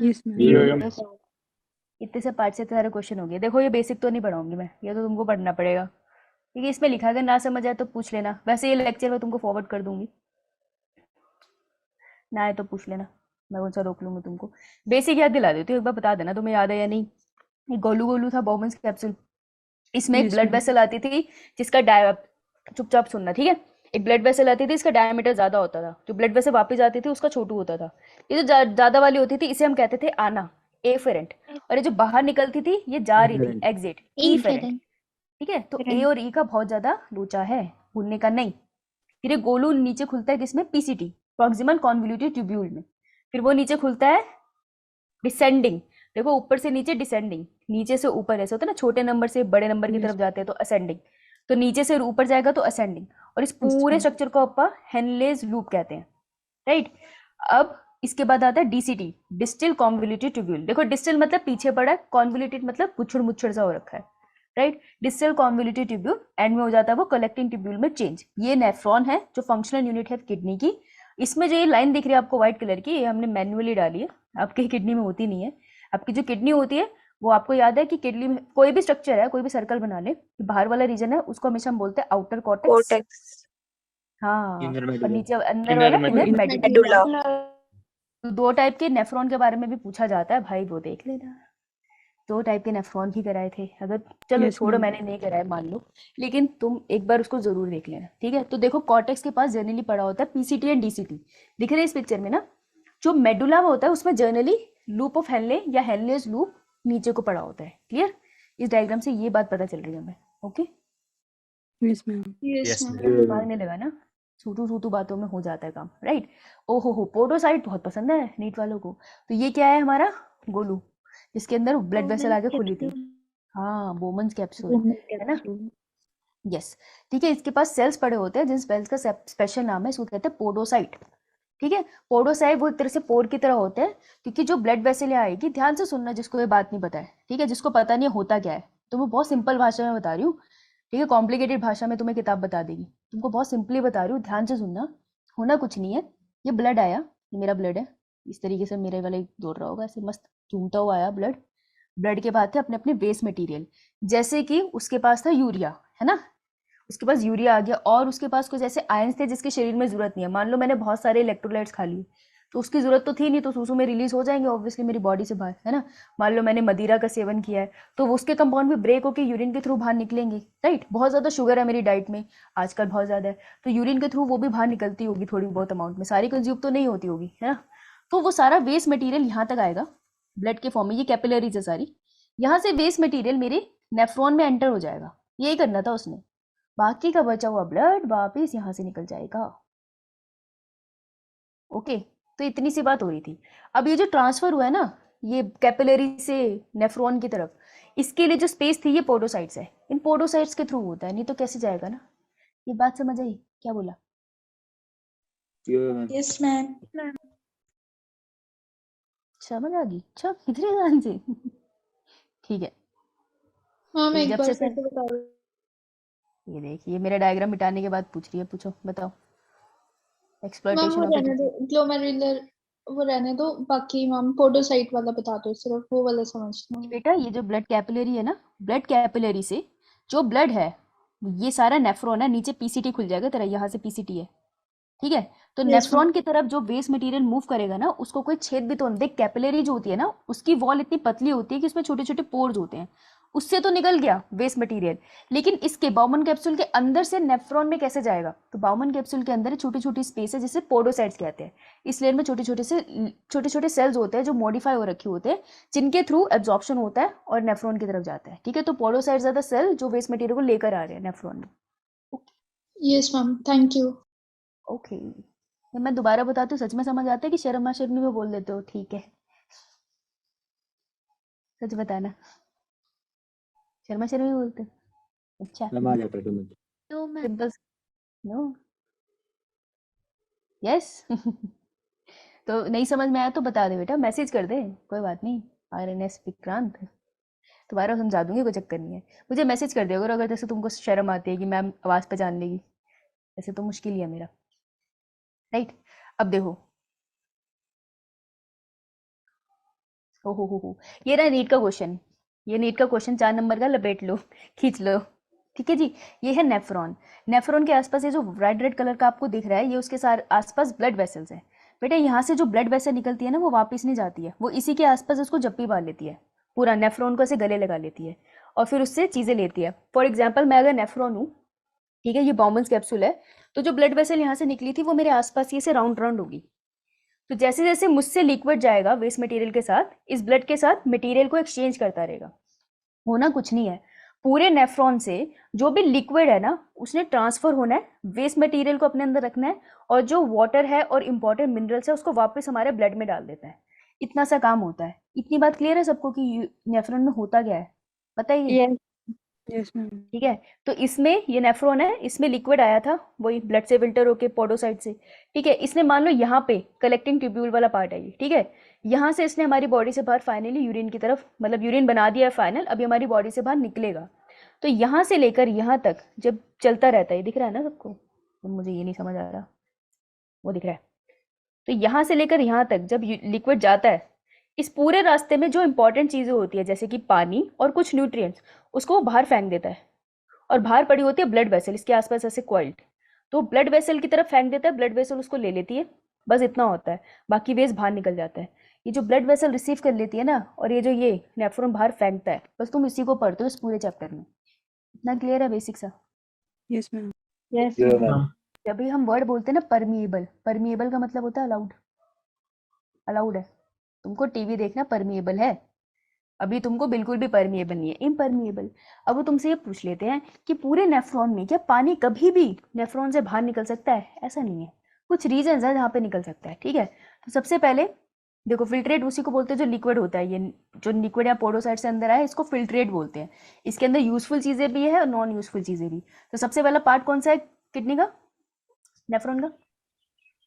Yes ma'am. इतने से पार्ट से सारे क्वेश्चन हो गए। देखो ये बेसिक तो नहीं पढ़ाऊंगी मैं, ये तो तुमको पढ़ना पड़ेगा, ठीक है। इसमें लिखा, अगर ना समझ आए तो पूछ लेना, वैसे ये लेक्चर मैं तुमको फॉरवर्ड कर दूंगी, ना आए तो पूछ लेना, मैं कौन सा रोक लूंगी तुमको। बेसिक याद दिला देती हूँ, एक बार बता देना तुम्हें याद है या नहीं। ये गोलू गोलू था बॉमन्स कैप्सूल, इसमें एक Yes, ब्लड ma'am. वेसल आती थी जिसका चुपचाप सुनना, ठीक है। एक ब्लड वेसल आती थी, इसका डायमीटर ज्यादा होता था, जो ब्लड वेसल वापस आती थी उसका छोटू होता था। ये जो ज्यादा वाली होती थी इसे हम कहते थे आना, एफेरेंट, और ये जो बाहर निकलती थी ये जा रही थी, Efferent. एग्जिट, ईफेरेंट, ठीक है। तो ए और ई का बहुत ज्यादा लोचा है, भूलने का नहीं। फिर ये गोलू नीचे खुलता है किसमें? PCT, प्रॉक्सिमल कॉन्वोल्यूटेड ट्यूब्यूल में। फिर वो नीचे खुलता है डिसेंडिंग, देखो ऊपर से नीचे डिसेंडिंग, नीचे से ऊपर, ऐसे होता है ना, छोटे नंबर से बड़े नंबर की तरफ जाते हैं तो असेंडिंग, तो नीचे से ऊपर जाएगा तो असेंडिंग। और इस पूरे स्ट्रक्चर को अपन हेनलेज लूप कहते हैं, राइट। अब इसके बाद आता है DCT, डिस्टिल कॉन्वोल्यूटेड ट्यूब्यूल। देखो डिस्टिल मतलब पीछे पड़ा है, कॉन्वोल्यूटेड मतलब गुच्छड़ मुच्छड़ सा हो रखा है, right. Distal convoluted tubule and में हो जाता है वो कलेक्टिंग ट्यूब्यूल में चेंज। ये नेफ्रॉन है जो फंक्शनल यूनिट है किडनी की। इसमें जो ये लाइन दिख रही है आपको व्हाइट कलर की, ये हमने मैन्युअली डाली है, आपकी किडनी में होती नहीं है। आपकी जो किडनी होती है वो आपको याद है कि किडनी में कोई भी स्ट्रक्चर है, कोई भी सर्कल बना ले, बाहर वाला रीजन है उसको हमेशा हम बोलते हैं आउटर कॉर्टेक्स। कोर्टेक्स। हाँ, Inner और medulla. नीचे अंदर Inner वाला medulla. Inner medulla. मेडुला। तो 2 टाइप के नेफ्रॉन के बारे में भी पूछा जाता है भाई, वो देख लेना। 2 टाइप के नेफ्रॉन भी कराए थे। अगर चलो Yes, छोड़ो ma'am. मैंने नहीं कराए मान लो, लेकिन तुम एक बार उसको जरूर देख लेना, ठीक है। तो देखो कॉर्टेक्स के पास जनरली पड़ा होता है पीसीटी एंड डीसीटी, दिख रहे हैं इस पिक्चर में ना। जो मेडुला में होता है उसमें जनरली लूप ऑफ हेनले या हेनलेस लूप नीचे को पड़ा होता है। क्लियर? इस डायग्राम से ये बात पता चल रही है हमें। Okay, Yes, ma'am. Yes ma'am. दिमाग नहीं लगा ना, सूतू सूतू बातों में हो जाता है काम, राइट। ओहो हो, पोडोसाइट बहुत पसंद है नीट वालों को। तो ये क्या है हमारा गोलू, जिसके अंदर ब्लड वेसल आगे खुली थी। हाँ, बोमन्स कैप्सूल है ना। यस, ठीक है। इसके पास सेल्स पड़े होते हैं जिन सेल्स का स्पेशल नाम है, इसको कहते हैं पोडोसाइट। ठीक है, पोडोसाइट वो एक तरह से पोर की तरह होते हैं, क्योंकि जो ब्लड वेसल आएगी, ध्यान से सुनना जिसको ये बात नहीं पता है, ठीक है, जिसको पता नहीं है होता क्या है, तो मैं बहुत सिंपल भाषा में बता रही हूँ, ठीक है। कॉम्प्लिकेटेड भाषा में तुम्हें किताब बता देगी, तुमको बहुत सिंपली बता रही हूँ, ध्यान से सुनना। होना कुछ नहीं है, ये ब्लड आया, ये मेरा ब्लड है, इस तरीके से मेरे वाले दौड़ रहा होगा, ऐसे मस्त झूमता हुआ आया ब्लड। ब्लड के बाद थे अपने अपने वेस्ट मटेरियल, जैसे कि उसके पास था यूरिया, है ना, उसके पास यूरिया आ गया, और उसके पास कुछ ऐसे आयंस थे जिसके शरीर में जरूरत नहीं है। मान लो मैंने बहुत सारे इलेक्ट्रोलाइट्स खा लिए, तो उसकी जरूरत तो थी नहीं, तो सूसू में रिलीज हो जाएंगे ऑब्वियसली मेरी बॉडी से बाहर, है ना। मान लो मैंने मदिरा का सेवन किया है, तो उसके कंपाउंड भी ब्रेक होकर यूरिन के थ्रू बाहर निकलेंगे, राइट। बहुत ज्यादा शुगर है मेरी डाइट में आजकल, बहुत ज्यादा है, तो यूरिन के थ्रू वो भी बाहर निकलती होगी थोड़ी बहुत अमाउंट में, सारी कंज्यूम तो नहीं होती होगी, है ना। तो वो सारा वेस्ट मटेरियल यहाँ तक आएगा ब्लड के फॉर्म में, ये कैपिलरीज है सारी, यहाँ से वेस्ट मटेरियल मेरे नेफ्रॉन में एंटर हो जाएगा, यही करना था उसने। बाकी का बचा हुआ ब्लड वापिस यहाँ से निकल जाएगा। ओके, तो इतनी सी बात हो रही थी। अब ये जो ट्रांसफर हुआ है ना, ये कैपिलरी से नेफ्रॉन की तरफ, इसके लिए जो स्पेस थी ये पोडोसाइट्स है, इन पोडोसाइट्स के थ्रू होता है, नहीं तो कैसे जाएगा ना। ये बात समझ आई क्या बोला? Yes ma'am. समझ आ गई? अच्छा, इतने ध्यान से ठीक है। मैम एक जब बार से फिर से बता दो। ये देखिए मेरा डायग्राम मिटाने के बाद पूछ रही है, पूछो बताओ। मैम एक्सप्लॉइटेशन वो ऑफ रहने दो, ग्लोमेरुलर वो रहने दो, बाकी मैम पोडोसाइट वाला बता दो, सिर्फ वो वाला समझना है। बेटा ये जो ब्लड कैपिलरी है ना, ब्लड कैपिलरी से जो ब्लड है, ये सारा नेफ्रॉन है, नीचे पीसीटी खुल जाएगा तेरा, यहाँ से पीसीटी है, ठीक है। तो Yes, नेफ्रॉन की तरफ जो वेस्ट मटेरियल मूव करेगा ना, उसको कोई छेद भी तो नहीं, देख कैपिलरी जो होती है ना, उसकी वॉल इतनी पतली होती है कि इसमें छोटे छोटे पोर्स होते हैं, उससे तो निकल गया वेस्ट मटेरियल, लेकिन इसके बाउमन कैप्सूल के अंदर से नेफ्रॉन में कैसे जाएगा? तो बाउमन कैप्सूल के अंदर छोटी छोटी स्पेस है जिसे पोडोसाइट्स कहते हैं। इस लेयर में छोटे छोटे सेल्स होते हैं जो मॉडिफाई हो रखे होते हैं, जिनके थ्रू एब्जॉर्प्शन होता है और नेफ्रॉन की तरफ जाता है, ठीक है। तो पोडोसाइट्स आर द सेल जो वेस्ट मटेरियल को लेकर आ रहे हैं नेफ्रॉन में। Yes ma'am, thank you. Okay, मैं दोबारा बताती हूँ, सच में समझ आता है कि शर्मा शर्मी में बोल देते हो? ठीक है, सच बताना, शर्मा शर्मी बोलते हो? अच्छा, मैं आ जाता तुम्हें। तो मैं सिंपल। नो, यस तो नहीं समझ में आया तो बता दे बेटा, मैसेज कर दे, कोई बात नहीं। RNS विक्रांत दोबारा समझा दूंगी, कोई चक्कर नहीं है। मुझे मैसेज कर दिया करो अगर जैसे तुमको शर्म आती है कि मैम आवाज़ पहचान लेगी, ऐसे तो मुश्किल ही है मेरा, राइट। अब देखो, हो ये रहा नीट का क्वेश्चन, ये नीट का क्वेश्चन 4 नंबर का, लपेट लो, खींच लो, ठीक है जी। ये है नेफ्रॉन। नेफ्रॉन के आसपास ये जो रेड कलर का आपको दिख रहा है, ये उसके आसपास ब्लड वेसल्स है बेटा। यहाँ से जो ब्लड वेसल निकलती है ना, वो वापस नहीं जाती है, वो इसी के आसपास उसको जप्पी बांध लेती है, पूरा नेफ्रॉन को ऐसे गले लगा लेती है, और फिर उससे चीज़ें लेती है। फॉर एग्जाम्पल मैं अगर नेफ्रॉन हूँ, ठीक है, ये बाउमन्स कैप्सूल है, तो जो ब्लड वेसल यहाँ से निकली थी वो मेरे आसपास ये से राउंड होगी। तो जैसे जैसे मुझसे लिक्विड जाएगा वेस्ट मटेरियल के साथ, इस ब्लड के साथ मटेरियल को एक्सचेंज करता रहेगा। होना कुछ नहीं है, पूरे नेफ्रॉन से जो भी लिक्विड है ना, उसने ट्रांसफर होना है, वेस्ट मटेरियल को अपने अंदर रखना है, और जो वाटर है और इंपॉर्टेंट मिनरल्स है उसको वापस हमारे ब्लड में डाल देता है। इतना सा काम होता है। इतनी बात क्लियर है सबको कि नेफ्रॉन में होता क्या है? बताइए। Yes, ma'am. ठीक है, तो इसमें ये नेफ्रॉन है, इसमें लिक्विड आया था वही ब्लड से फिल्टर होके पोडोसाइट से, ठीक है। इसने मान लो यहाँ पे कलेक्टिंग ट्यूब्यूल वाला पार्ट है ये, ठीक है, यहाँ से इसने हमारी बॉडी से बाहर फाइनली यूरिन की तरफ, मतलब यूरिन बना दिया है फाइनल, अभी हमारी बॉडी से बाहर निकलेगा। तो यहाँ से लेकर यहाँ तक जब चलता रहता है, दिख रहा है ना सबको? तो मुझे ये नहीं समझ आ रहा, वो दिख रहा है। तो यहाँ से लेकर यहाँ तक जब लिक्विड जाता है, इस पूरे रास्ते में जो इंपॉर्टेंट चीज़ें होती है जैसे कि पानी और कुछ न्यूट्रिएंट्स, उसको वो बाहर फेंक देता है। और बाहर पड़ी होती है ब्लड वेसल, इसके आसपास ऐसे कॉइल्ड, तो ब्लड वेसल की तरफ फेंक देता है, ब्लड वेसल उसको ले लेती है, बस इतना होता है, बाकी वेस्ट बाहर निकल जाता है। ये जो ब्लड वेसल रिसीव कर लेती है ना, और ये जो ये नेफ्रॉन बाहर फेंकता है, बस तुम इसी को पढ़ते हो इस पूरे चैप्टर में। इतना क्लियर है बेसिक सा? Yes, ma'am. Yes, Yes, ma'am. ma'am. जब भी हम वर्ड बोलते हैं ना परमिएबल, परमिएबल का मतलब होता है अलाउड, अलाउड है। तुमको टीवी देखना परमिएबल है, अभी तुमको बिल्कुल भी परमिएबल नहीं है, इम्परमिएबल। अब वो तुमसे ये पूछ लेते हैं कि पूरे नेफ्रॉन में क्या पानी कभी भी नेफ्रॉन से बाहर निकल सकता है? ऐसा नहीं है, कुछ रीजंस है जहाँ पे निकल सकता है, ठीक है। तो सबसे पहले देखो, फिल्ट्रेट उसी को बोलते हैं जो लिक्विड होता है, ये जो लिक्विड या पोडोसाइट से अंदर आए इसको फिल्ट्रेट बोलते हैं। इसके अंदर यूजफुल चीज़ें भी है और नॉन यूजफुल चीज़ें भी। तो सबसे पहला पार्ट कौन सा है किडनी का, नेफ्रॉन का?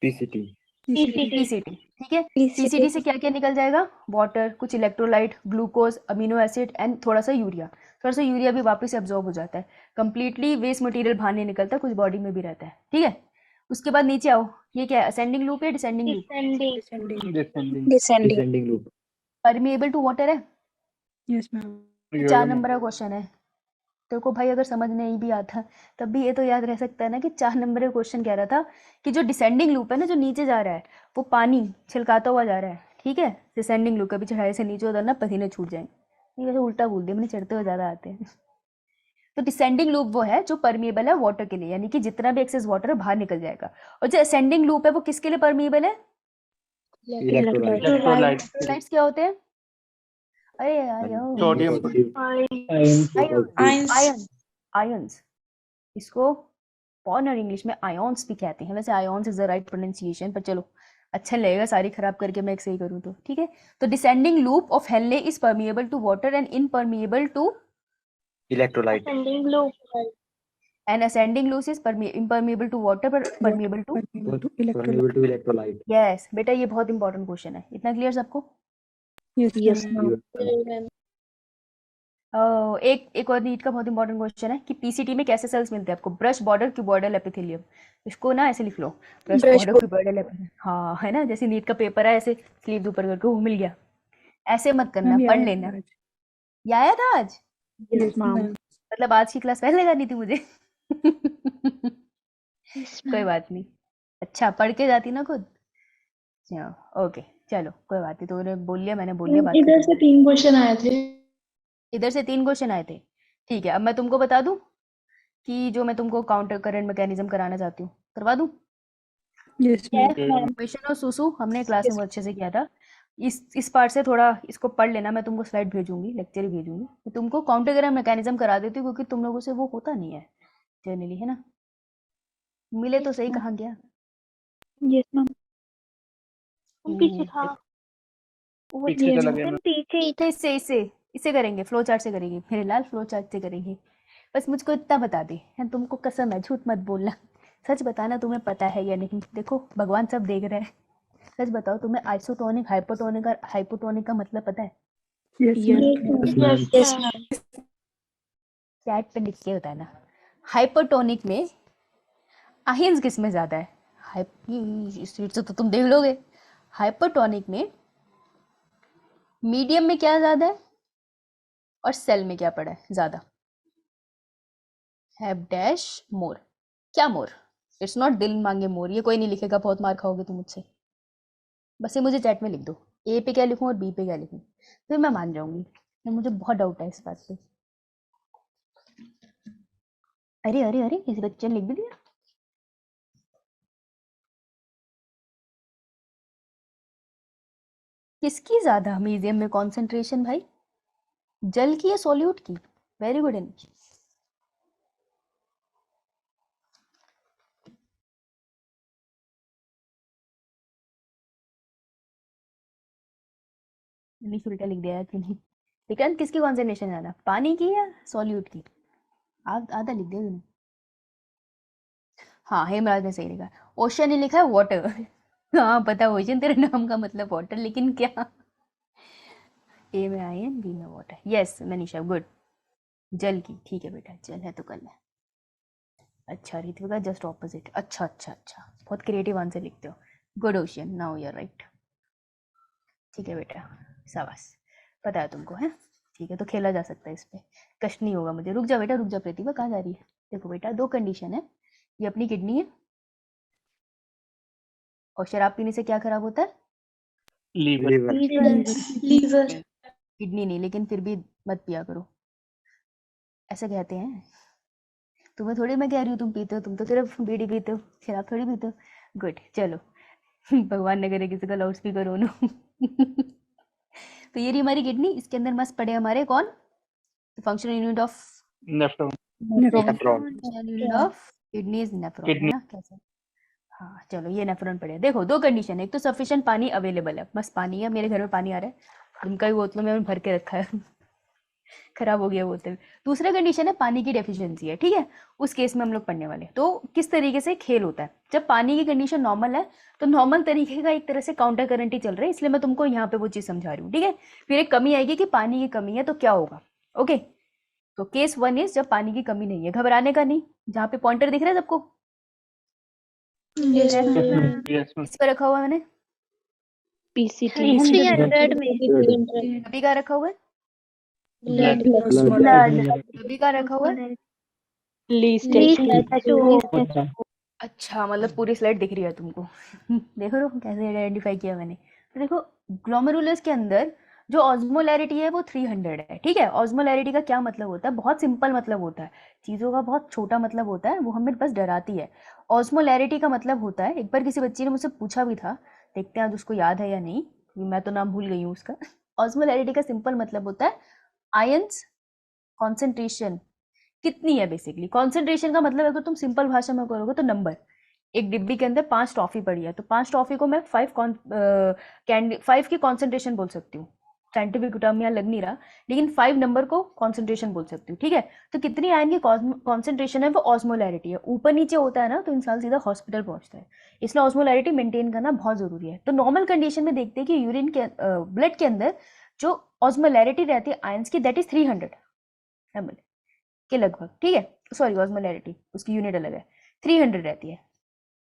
PCT. पीसीटी, ठीक है। पीसीटी से क्या क्या निकल जाएगा? वाटर, कुछ electrolyte, glucose, amino acid and थोड़ा सा यूरिया। थोड़ा सा यूरिया भी वापस एब्जॉर्ब हो जाता है, कंप्लीटली वेस्ट मटेरियल बाहर नहीं निकलता, कुछ बॉडी में भी रहता है, ठीक है। उसके बाद नीचे आओ, ये क्या है, असेंडिंग लूप या descending loop? Descending. Descending loop. Permeable to water है, Yes, ma'am. 4 नंबर का क्वेश्चन है। तेरे को भाई अगर समझ नहीं भी आता तब भी ये तो याद रह सकता है ना कि 4 नंबर का क्वेश्चन कह रहा था कि जो डिसेंडिंग लूप है ना, जो नीचे जा रहा है, वो पानी छिलकाता हुआ जा रहा है, ठीक है। डिसेंडिंग लूप कभी चढ़ाई से नीचे उतरना, पसीने छूट जाएंगे। ये वैसे उल्टा बोल दिया मैंने, चढ़ते हुए ज़्यादा आते हैं। तो डिसेंडिंग लूप वो है जो परमिएबल है वाटर के लिए, यानी कि जितना भी एक्सेस वाटर है बाहर निकल जाएगा। और जो असेंडिंग लूप है वो किसके लिए परमिएबल है? Electrolyte. इलेक्ट्रोलाइट, इलेक्ट्रोलाइट्स क्या होते हैं? अरे आयन, सोडियम, आयन, आयंस, इसको पॉन और इंग्लिश में आयॉन्स भी कहते हैं। वैसे ions is the right pronunciation, पर चलो अच्छा लगेगा सारी खराब करके मैं एक सही करूँ तो, ठीक है। तो descending loop of Henle is permeable to water and impermeable to Electrolyte. And ascending loop is impermeable to water पर permeable to, Permeable to electrolyte. Yes बेटा, ये बहुत इंपॉर्टेंट क्वेश्चन है। इतना क्लियर सबको? Yes, ma'am. एक और नीट का बहुत इंपॉर्टेंट क्वेश्चन है कि पीसीटी में कैसे सेल्स मिलते हैं आपको? ब्रश बॉर्डर क्यूबॉइडल एपिथेलियम, इसको ना ऐसे लिख लो, ब्रश बॉर्डर क्यूबॉइडल एपिथेलियम, हाँ है ना, जैसे नीट का पेपर है ऐसे स्लीव्स ऊपर करके वो मिल गया। ऐसे मत करना, पढ़ लेना। ये आया था आज? Yes, ma'am. मतलब आज की क्लास पहले लगानी थी मुझे। कोई बात नहीं, अच्छा पढ़ के जाती ना खुद। ओके चलो कोई बात नहीं, तूने बोल लिया, मैंने बोल लिया, बात इधर से 3 क्वेश्चन आए थे। इधर से 3 क्वेश्चन आए थे, ठीक है। अब मैं तुमको बता दूं कि जो मैं तुमको काउंटर करंट मैकेनिज्म कराना चाहती हूँ, करवा दूं? Yes, ma'am. क्वेश्चन और सुसु हमने क्लास में बहुत अच्छे से किया था। इस पार्ट से थोड़ा इसको पढ़ लेना, मैं तुमको स्लाइड भेजूंगी, लेक्चर ही भेजूंगी। मैं तुमको काउंटर करंट मैकेनिज्म करा देती हूँ क्योंकि तुम लोगों से वो होता नहीं है जनरली, है ना। मिले तो सही, कहाँ गया? यस मैम, पीछे था वो, पीछे चला गया मैं। पीछे तो इससे करेंगे, फ्लो चार्ट से करेंगे मेरे लाल, फ्लो चार्ट से करेंगे। बस मुझको इतना बता दे, है तुमको कसम है, झूठ मत बोलना, सच बताना तुम्हें पता है या नहीं। देखो भगवान सब देख रहे हैं, सच बताओ तुम्हें आइसोटोनिक हाइपोटोनिक का मतलब पता है? Yes, ma'am. चैट पे लिख के होता है ना। हाइपोटोनिक में आयंस किस में ज्यादा है? स्पीड से तो तुम देख लोगे। हाइपोटोनिक में मीडियम में क्या ज्यादा है और सेल में क्या पड़ा है ज्यादा? हैव डैश मोर, क्या मोर? इट्स नॉट दिल मांगे मोर, ये कोई नहीं लिखेगा, बहुत मार खाओगे तुम मुझसे। बस ये मुझे चैट में लिख दो, ए पे क्या लिखूं और बी पे क्या लिखूं, फिर मैं मान जाऊंगी। तो मुझे बहुत डाउट है इस बात पे। अरे अरे अरे, इस बच्चे ने लिख भी दिया। किसकी ज्यादा मीडियम में कॉन्सेंट्रेशन भाई, जल की या सॉल्यूट की? वेरी गुड अनिश। अनिश उल्टा लिख दिया कि नहीं। विक्रांत किसकी कॉन्सेंट्रेशन ज्यादा, पानी की या सॉल्यूट की? आधा लिख दिया तूने। हाँ हेमराज ने सही लिखा, ओशन ने लिखा है वाटर। हाँ पता, ओशन तेरे नाम का मतलब वाटर, लेकिन क्या? ए में आयन, बी में वाटर। Yes Manisha good. जल की, ठीक है बेटा, जल है तो कल है। अच्छा ऋत्विका जस्ट ऑपोजिट, अच्छा अच्छा अच्छा, बहुत क्रिएटिव आंसर लिखते हो। Good ocean, now you are right. ठीक है बेटा, शाबाश, पता है तुमको है। ठीक है, तो खेला जा सकता है इस पे, कष्ट नहीं होगा मुझे। रुक जा बेटा, रुक जा, प्रतिभा कहाँ जा रही है। देखो बेटा, दो कंडीशन है, ये अपनी किडनी है, और शराब पीने से क्या खराब होता है? लीवर। लीवर। किडनी नहीं, लेकिन फिर भी मत पिया करो, ऐसा कहते हैं। तुम्हें थोड़ी मैं कह रही हूँ तुम पीते हो, तुम तो सिर्फ बीड़ी पीते हो, शराब थोड़ी पीते हो। गुड, चलो भगवान न करे किसी का लाउड स्पीकर हो ना। तो ये रही हमारी किडनी, इसके अंदर मस्त पड़े हमारे कौन, functional unit of nephron. Unit of kidney is nephron, है Kidney. ना कैसे। हाँ चलो, ये नेफ्रॉन पड़े। देखो दो कंडीशन है, एक तो सफिशिएंट पानी अवेलेबल है, बस पानी है, मेरे घर में पानी आ रहा है, उनका ही बोतलों में भर के रखा है खराब हो गया बोतल। दूसरा कंडीशन है पानी की डेफिशिएंसी है, ठीक है, उस केस में हम लोग पढ़ने वाले। तो किस तरीके से खेल होता है, जब पानी की कंडीशन नॉर्मल है तो नॉर्मल तरीके का एक तरह से काउंटर करंट ही चल रहा है, इसलिए मैं तुमको यहाँ पे वो चीज़ समझा रही हूँ, ठीक है। फिर एक कमी आएगी कि पानी की कमी है तो क्या होगा, ओके। तो केस 1 इज जब पानी की कमी नहीं है, घबराने का नहीं, जहाँ पे पॉइंटर दिख रहा है सबको, Yes, ma'am. इस पर रखा हुआ है मैंने, PCT 300 में अभी का रखा हुआ है, Blood. अभी का रखा हुआ है। least अच्छा, मतलब पूरी स्लाइड दिख रही है तुमको। देखो तो कैसे आइडेंटिफाई किया मैंने। तो देखो ग्लोमेरुलस के अंदर जो ऑस्मोलैरिटी है वो 300 है, ठीक है। ऑस्मोलैरिटी का क्या मतलब होता है, बहुत सिंपल मतलब होता है, चीज़ों का बहुत छोटा मतलब होता है, वो हमें बस डराती है। ऑस्मोलैरिटी का मतलब होता है, एक बार किसी बच्ची ने मुझसे पूछा भी था, देखते हैं आज उसको याद है या नहीं, मैं तो नाम भूल गई हूँ उसका। ऑस्मोलैरिटी का सिंपल मतलब होता है आयंस कॉन्सेंट्रेशन कितनी है। बेसिकली कॉन्सेंट्रेशन का मतलब अगर तुम सिंपल भाषा में करोगे तो नंबर, एक डिब्बी के अंदर 5 टॉफी पड़ी है तो 5 टॉफी को मैं 5 की कॉन्सेंट्रेशन बोल सकती हूँ। साइंटिफिक टर्म यहाँ लग नहीं रहा, लेकिन 5 नंबर को कॉन्सेंट्रेशन बोल सकती हूँ, ठीक है। तो कितनी आयन की कॉन्सेंट्रेशन है वो ऑस्मोलैरिटी है। ऊपर नीचे होता है ना तो इंसान सीधा हॉस्पिटल पहुंचता है, इसलिए ऑस्मोलैरिटी मेंटेन करना बहुत जरूरी है। तो नॉर्मल कंडीशन में देखते हैं कि यूरिन के ब्लड के अंदर जो ऑस्मोलैरिटी रहती है आयंस की, दैट इज 300 ml के लगभग, ठीक है। सॉरी, ऑस्मोलैरिटी उसकी यूनिट अलग है, 300 रहती है,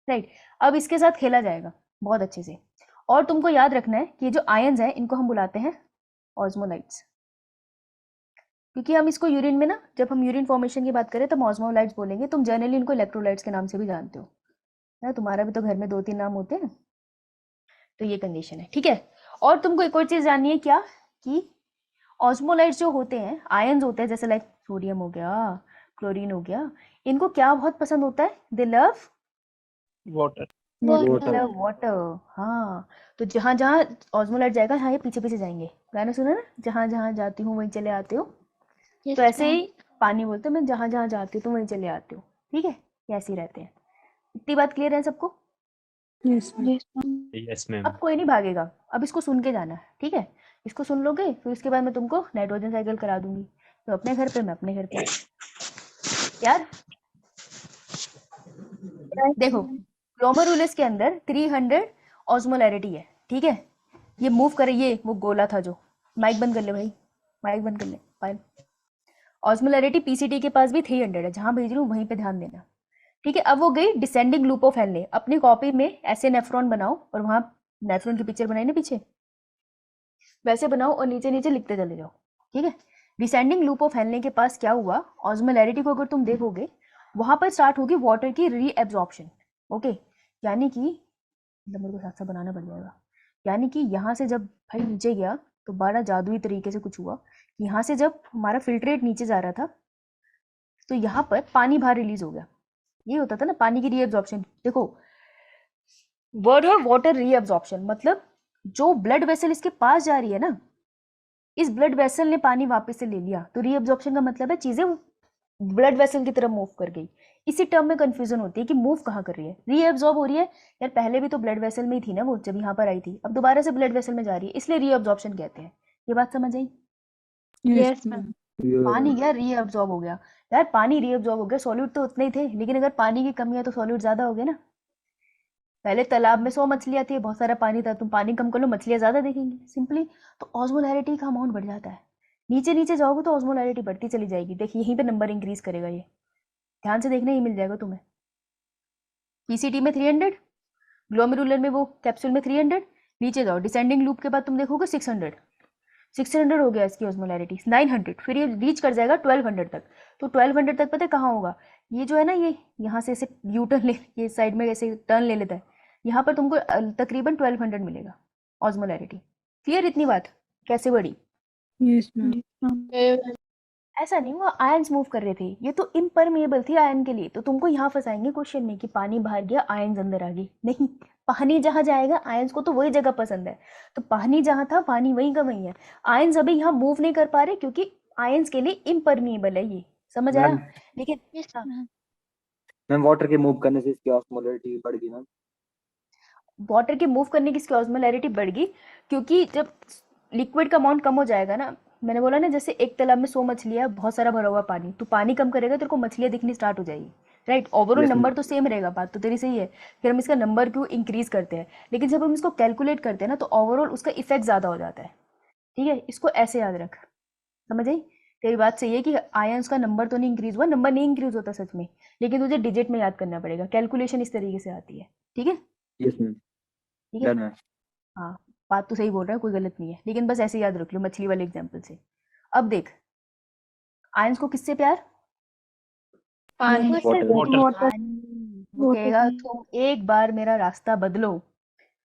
राइट। अब इसके साथ खेला जाएगा बहुत अच्छे से, और तुमको याद रखना है कि ये जो आयंस हैं इनको हम बुलाते हैं ऑस्मोलाइट्स, क्योंकि हम इसको यूरिन में ना, जब हम यूरिन फॉर्मेशन की बात करें तो हम ऑस्मोलाइट्स बोलेंगे। तुम जनरली इनको इलेक्ट्रोलाइट्स के नाम से भी जानते हो ना, तुम्हारा भी तो घर में 2-3 नाम होते हैं। तो ये कंडीशन है, ठीक है। और तुमको एक और चीज जाननी है क्या, कि ऑस्मोलाइट्स जो होते हैं, आयंस होते हैं, जैसे लाइक सोडियम हो गया, क्लोरीन हो गया, इनको क्या बहुत पसंद होता है, दे लव Water. वाटर। हाँ, तो जहाँ जहाँ ऑस्मोलाइट जाएगा, हाँ ये पीछे पीछे जाएंगे, गाना सुना ना, जहाँ जहाँ जाती हूँ वहीं चले आते हो। तो ऐसे ही पानी बोलते हो, मैं जहाँ जहाँ जाती हूँ तुम वहीं चले आते हो, ठीक है। ये ऐसे ही रहते हैं। इतनी बात क्लियर है सबको? Yes, ma'am. Yes ma'am. अब कोई नहीं भागेगा, अब इसको सुन के जाना है, ठीक है। इसको सुन लोगे फिर उसके बाद मैं तुमको नाइट्रोजन साइकिल करा दूंगी, तो अपने घर पे, मैं अपने घर पे, यार। देखो ग्लोमेरुलस के अंदर 300 ऑस्मोलैरिटी है, ठीक है। ये मूव करे, ये वो गोला था जो, माइक बंद कर ले भाई, माइक बंद कर ले, फाइन। ऑस्मोलैरिटी पीसीटी के पास भी 300 है, जहां भेज रही हूँ वहीं पे ध्यान देना, ठीक है। अब वो गई डिसेंडिंग लूप ऑफ हेनले, अपनी कॉपी में ऐसे नेफ्रॉन बनाओ और वहां नेफ्रॉन की पिक्चर बनाई ना पीछे, वैसे बनाओ और नीचे नीचे लिखते चले जाओ, ठीक है। डिसेंडिंग लूप ऑफ हेनले के पास क्या हुआ, ऑस्मोलैरिटी को अगर तुम देखोगे वहां पर स्टार्ट होगी वाटर की रीएब्जॉर्प्शन, ओके। यानी कि नंबर को साथ साथ बनाना पड़ जाएगा, यानी कि यहाँ से जब भाई नीचे गया तो बड़ा जादुई तरीके से कुछ हुआ। यहाँ से जब हमारा फिल्ट्रेट नीचे जा रहा था तो यहाँ पर पानी बाहर रिलीज हो गया, ये होता था ना पानी की रीएब्जॉर्प्शन। देखो वर्ड है वाटर रीएब्जॉर्प्शन, मतलब जो ब्लड वेसल इसके पास जा रही है ना, इस ब्लड वेसल ने पानी वापस से ले लिया, तो रीएब्जॉर्प्शन का मतलब है चीजें ब्लड वेसल की तरफ मूव कर गई। इसी टर्म में कंफ्यूजन होती है कि मूव कहाँ कर रही है, रीएब्जॉर्ब हो रही है। यार पहले भी तो ब्लड वेसल में ही थी ना वो, जब यहाँ पर आई थी, अब दोबारा से ब्लड वेसल में जा रही है, इसलिए रीएब्जॉर्प्शन कहते हैं। ये बात समझ आई? Yes, ma'am. पानी गया रीअब्जॉर्ब हो गया, यार पानी रीअब्जॉर्ब हो गया, सॉल्यूट तो उतने ही थे, लेकिन अगर पानी की कमी है तो सॉल्यूट ज्यादा हो गया ना। पहले तालाब में 100 मछलियां थी, बहुत सारा पानी था, तुम पानी कम कर लो मछलियां ज्यादा दिखेंगी सिंपली, तो ऑस्मोलैरिटी का अमाउंट बढ़ जाता है। नीचे नीचे जाओगे तो ऑस्मोलैरिटी बढ़ती चली जाएगी। देखिए यहीं पे नंबर इंक्रीज करेगा ये, ध्यान से देखना, ये मिल जाएगा तुम्हें। पीसीटी में 300, ग्लोमेरुलर में वो कैप्सूल में 300, नीचे जाओ डिसेंडिंग लूप के बाद तुम देखोगे 600, 600 हो गया इसकी ऑस्मोलैरिटी, 900, फिर ये रीच कर जाएगा 1200 तक। तो 1200 तक पता है कहाँ होगा, ये जो है ना, ये यहाँ से ऐसे यू टर्न ले, ये साइड में ऐसे टर्न ले लेता है, यहाँ पर तुमको तकरीबन 1200 मिलेगा ऑस्मोलैरिटी। क्लियर इतनी बात कैसे बढ़ी? Yes, ma'am. ऐसा नहीं हुआ आयंस मूव कर रहे थे, ये तो इम्परमेबल थी आयन के लिए। तो तुमको यहाँ फंसाएंगे क्वेश्चन में कि पानी बाहर गया आयंस अंदर आ गई, नहीं, पानी जहाँ जाएगा आयंस को तो वही जगह पसंद है, तो पानी जहाँ था पानी वहीं का वहीं है। आयंस अभी यहाँ मूव नहीं कर पा रहे क्योंकि आयंस के लिए इम्परमेबल है, ये समझ आया? मैम लेकिन Yes, हाँ, ma'am. मैम वाटर के मूव करने से इसकी ऑस्मोलैरिटी बढ़ गई मैम। वाटर के मूव करने की इसकी ऑस्मोलैरिटी बढ़ गई क्योंकि जब लिक्विड का अमाउंट कम हो जाएगा ना, मैंने बोला ना जैसे एक तालाब में 100 मछलियां है, बहुत सारा भरा हुआ पानी, तो पानी कम करेगा तेरे को मछलियां दिखनी स्टार्ट हो जाएगी, right? Overall Yes, number ma'am. तो सेम रहेगा, बात तो तेरी सही है। फिर हम इसका नंबर क्यों इंक्रीज करते हैं, लेकिन जब हम इसको कैलकुलेट करते हैं ना तो ओवरऑल उसका इफेक्ट ज्यादा हो जाता है। ठीक है, इसको ऐसे याद रख, समझ आई? तेरी बात सही है कि आयंस का नंबर तो नहीं इंक्रीज हुआ, नंबर नहीं इंक्रीज होता सच में, लेकिन तुझे डिजिट में याद करना पड़ेगा, कैलकुलेशन इस तरीके से आती है। ठीक है, यस मैम, ठीक है, डन मैम। हाँ, बात तो सही बोल रहा है, कोई गलत नहीं है, लेकिन बस ऐसे याद रख लो मछली वाले एग्जाम्पल से। अब देख, आयंस को किससे प्यार? पानी वाटर वाटर वो कहेगा तुम एक बार मेरा रास्ता बदलो,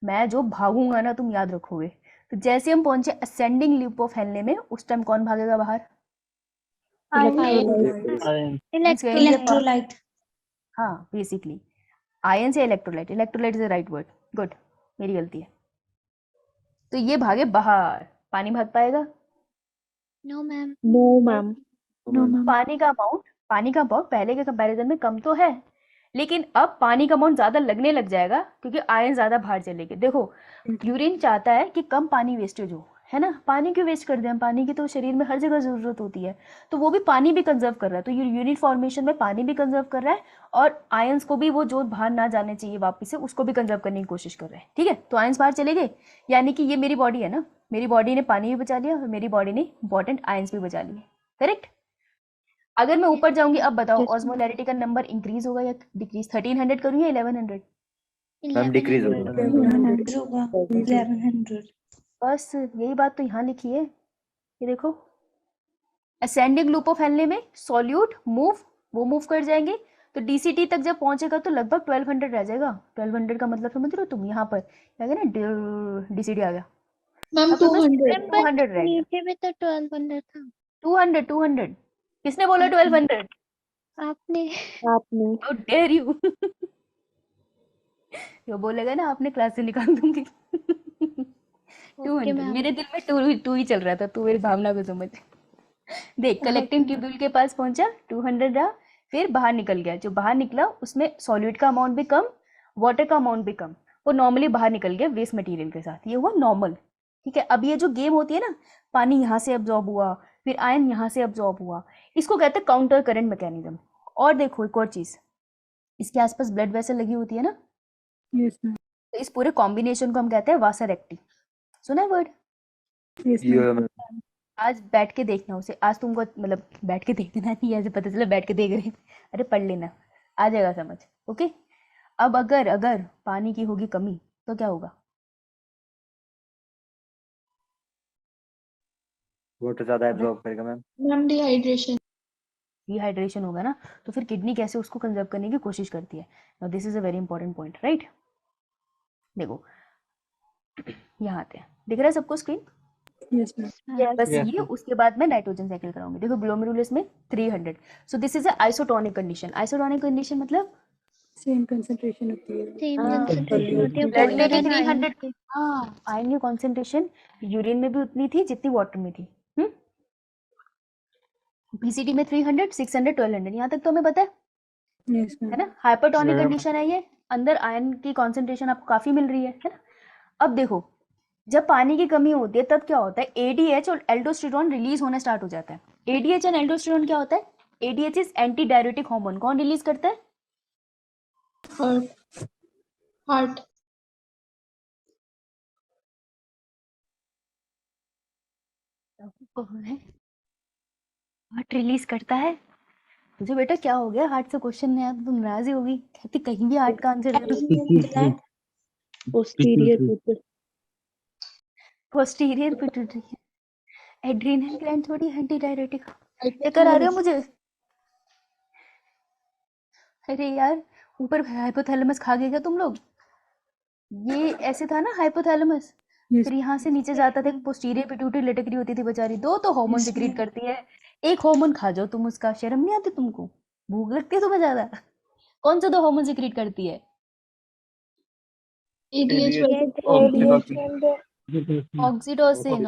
मैं जो भागूंगा ना तुम याद रखोगे। तो जैसे हम पहुंचे असेंडिंग लूप ऑफ हेनले में, उस टाइम कौन भागेगा बाहर? आयन Means कहेंगे इलेक्ट्रोलाइट हाँ, बेसिकली आयन से electrolyte, electrolyte is the right word, good, मेरी गलती है। तो ये भागे बाहर, पानी भाग पाएगा? No, ma'am. No, ma'am. No, ma'am. पानी का अमाउंट पहले के कंपैरिजन में कम तो है, लेकिन अब पानी का अमाउंट ज्यादा लगने लग जाएगा क्योंकि आयन ज्यादा बाहर चलेंगे। देखो यूरिन चाहता है कि कम पानी वेस्टेज हो, है ना? पानी क्यों वेस्ट कर दें हम, पानी की तो शरीर में हर जगह जरूरत होती है, तो वो भी पानी भी कंजर्व कर रहा है। तो ये यूरिन फॉर्मेशन में पानी भी कंजर्व कर रहा है और आयंस को भी, वो जो बाहर ना जाने चाहिए वापस से, उसको भी कंजर्व करने की कोशिश कर रहा है। ठीक है, तो आयंस बाहर चले गए, यानी कि ये मेरी बॉडी है ना, मेरी बॉडी ने पानी भी बचा लिया और मेरी बॉडी ने इंपॉर्टेंट आयंस भी बचा लिए, करेक्ट? अगर मैं ऊपर जाऊंगी, अब बताओ Yes, ma'am. ऑस्मोलैरिटी का नंबर इंक्रीज होगा या डिक्रीज? 1300 करूँ या 1100? मैम डिक्रीज हो गया। 1100 होगा 1100 बस यही बात तो यहाँ लिखी है, ये देखो, असेंडिंग लूप ऑफ हेनले में सॉल्यूट मूव, वो मूव कर जाएंगे, तो डीसीटी तक जब पहुंचेगा तो लगभग 1200 रह जाएगा। 1200 का मतलब समझ रहे हो तुम, यहाँ पर क्या गया ना, डीसीटी आ गया, मैम अब तो बस 200 200 रह गया। नीचे भी तो 1200 था। 200 किसने बोला 1200? आपने आपने हाउ डेयर यू जो बोलेगा ना आपने क्लास से निकाल दूंगी। 200 ma'am. मेरे दिल में टू ही चल रहा था, तू मेरी भावना को समझ। देख कलेक्टिंग ट्यूब्यूल के पास पहुंचा, 200 रहा, फिर बाहर निकल गया, जो बाहर निकला उसमें सॉल्यूट का अमाउंट भी कम, वाटर का अमाउंट भी कम, वो नॉर्मली बाहर निकल गया वेस्ट मटेरियल के साथ, ये हुआ नॉर्मल। ठीक है, अब ये जो गेम होती है ना, पानी यहाँ से अब्जॉर्ब हुआ, फिर आयन यहाँ से अब्जॉर्ब हुआ, इसको कहते हैं काउंटर करंट मैकेनिज्म। और देखो एक और चीज, इसके आसपास ब्लड वेसल लगी होती है ना, Yes, ma'am. तो इस पूरे कॉम्बिनेशन को हम कहते हैं वासर एक्टिव। सुना है वर्ड? Yes, ये ma'am. मैम आज बैठ के देखना उसे, आज तुमको मतलब बैठ के देखना नहीं, ऐसे पता चला बैठ के देख रहे हैं, अरे पढ़ लेना, आ जाएगा समझ। ओके, अब अगर पानी की होगी कमी तो क्या होगा? वाटर ज्यादा एब्जॉर्ब करेगा मैम। मैम डिहाइड्रेशन डिहाइड्रेशन होगा ना, तो फिर किडनी कैसे उसको कंजर्व करने की कोशिश करती है। Now this is a very important point, right? देखो यहाँ आते हैं, दिख रहा है सबको स्क्रीन? Yes, ma'am. बस Yes, ये ma'am. उसके बाद मैं नाइट्रोजन साइकिल कराऊंगी। देखो ग्लोमेरुलस में 300, so this is a isotonic condition. Isotonic condition मतलब Same concentration होती है. सेम हाँ, कंसंट्रेशन होती है ब्लड में वाटर भी एंड आयन 300, की। हाँ, आयन की कॉन्सेंट्रेशन यूरिन में भी उतनी थी जितनी वाटर में थी। पीसीटी में 300, 600, 1200, यहाँ तक तो हमें पता है Yes, ma'am. ना? Hypertonic Yeah. कंडीशन है ये, अंदर आयन की कॉन्सेंट्रेशन आपको काफी मिल रही है ना? अब देखो, जब पानी की कमी होती है तब क्या होता है, एडीएच और एल्डोस्टेरोन रिलीज होना स्टार्ट हो जाता है। एडीएच एंड एल्डोस्टेरोन क्या होता है? ADH is anti diuretic hormone, कौन रिलीज करता है? हार्ट कौन है? हार्ट रिलीज करता है। मुझे बेटा क्या हो गया, हार्ट से क्वेश्चन नहीं आया तो तुम नाराज ही होगी, कहती कहीं भी हार्ट का आंसर दे दो। Posterior posterior pituitary, adrenal gland थोड़ी एंटी डायरेटिक। चक्कर आ रहा है मुझे। अरे यार ऊपर हाइपोथैलेमस खा गए क्या तुम लोग? ये ऐसे था ना हाइपोथैलेमस, Yes. फिर यहाँ से नीचे जाता था, पोस्टीरियर पिट्यूटरी लटक रही होती थी बेचारी। दो तो हार्मोन Yes, सिक्रीट ma'am. करती है, एक हार्मोन खा जाओ तुम उसका, शर्म नहीं आती तुमको? भूख लगती है तुम्हें ज्यादा? कौन सा दो हार्मोन सिक्रीट करती है? ADH, oxytocin. Oxytocin.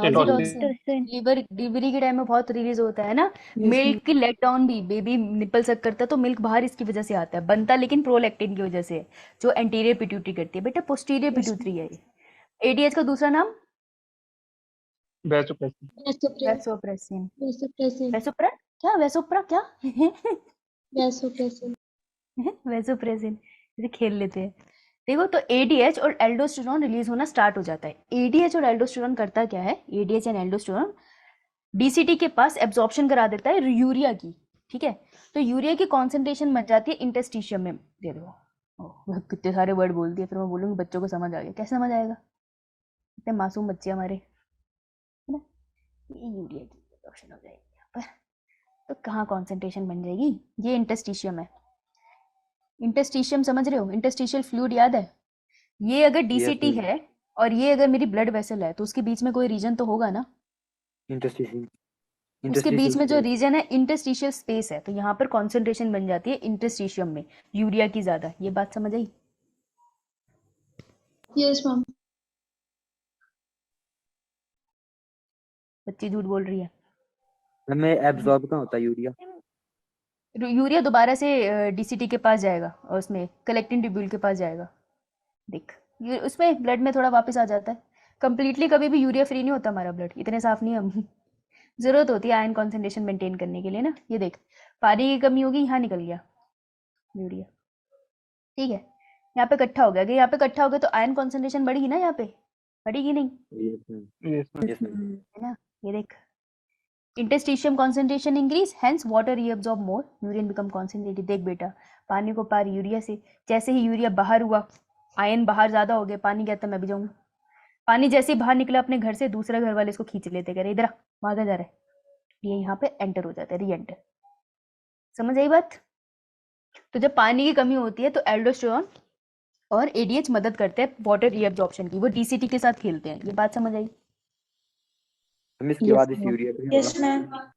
डिलीवरी के टाइम में बहुत रिलीज होता है ना। Yes, मिल्क की लेट डाउन भी, बेबी निपल सक करता है तो मिल्क बाहर इसकी वजह से आता है, बनता लेकिन प्रोलैक्टिन की वजह से है, जो एंटीरियर पिट्यूटरी करती है। बेटा पोस्टीरियर Yes, पिट्यूटरी है ये। एडीएच का दूसरा नाम Vasopressin. वैसोप्रेसिन। वैसोप्रेसिन वैसोप्रा क्या? वैसोप्रा क्या? Vasopressin vasopressin. इसे खेल लेते हैं। देखो तो एडीएच और एल्डोस्टेरोन रिलीज होना स्टार्ट हो जाता है। एडीएच और एल्डोस्टेरोन करता क्या है? एडीएच एंड एल्डोस्टेरोन डीसीटी के पास एब्जॉर्प्शन करा देता है यूरिया की, ठीक है। तो यूरिया की कॉन्सेंट्रेशन बन जाती है इंटरस्टिशियम में। दे दो। ओह कितने सारे वर्ड बोल दिए, फिर मैं बोलूंगी बच्चों को समझ आ गया। कैसे समझ आएगा, इतने मासूम बच्चे हमारे, है ना। ये यूरिया की एब्जॉर्प्शन हो जाएगी यहाँ पर, तो कहाँ कॉन्सेंट्रेशन बन जाएगी? ये इंटरस्टिशियम है। इंटरस्टिशियम समझ रहे हो? इंटरस्टिशियल फ्लूइड याद है? ये अगर डीसीटी ma'am. है और ये अगर मेरी ब्लड वेसल है तो उसके बीच में कोई रीजन तो होगा ना। इंटरस्टिशियल उसके बीच में जो space. रीजन है इंटरस्टिशियल स्पेस है, तो यहाँ पर कॉन्सेंट्रेशन बन जाती है इंटरस्टिशियम में यूरिया की ज्यादा। ये बात समझ आई? यस मैम बच्ची झूठ बोल रही है। हमें एब्जॉर्ब कहाँ होता है यूरिया? यूरिया दोबारा से डीसीटी के पास जाएगा और उसमें कलेक्टिंग ट्यूब्यूल के पास जाएगा। देख उसमें ब्लड में थोड़ा वापस आ जाता है। कंप्लीटली कभी भी यूरिया फ्री नहीं होता हमारा ब्लड, इतने साफ नहीं हम। जरूरत होती है आयन कॉन्सेंट्रेशन मेंटेन करने के लिए ना। ये देख पानी की कमी होगी, यहाँ निकल गया यूरिया, ठीक है। यहाँ पे इकट्ठा हो गया, अगर यहाँ पे इकट्ठा हो गया तो आयन कॉन्सेंट्रेशन बढ़ेगी ना, यहाँ पे बढ़ेगी नहीं, Yes, ma'am. Yes, ma'am. Yes, ma'am. है ना। ये देख interstitium concentration increase, hence water reabsorb more, urine become concentrated. देख बेटा पानी को पार यूरिया से, जैसे ही यूरिया बाहर हुआ, आयन बाहर ज्यादा हो गया, पानी कहता मैं भी जाऊंगा। पानी जैसे ही बाहर निकला अपने घर से, दूसरा घर वाले इसको खींच लेते, कह रहे इधर वहां जा रहा है, ये यहाँ पे एंटर हो जाता है, री एंटर। समझ आई बात? तो जब पानी की कमी होती है तो एल्डोस्टेरोन और एडीएच मदद करते हैं वाटर रीअब्जॉर्प्शन की, वो डीसीटी के साथ खेलते हैं। ये बात समझ आई? हमें इसके Yes, बाद इस ma'am. यूरिया का क्या यस होगा? मैम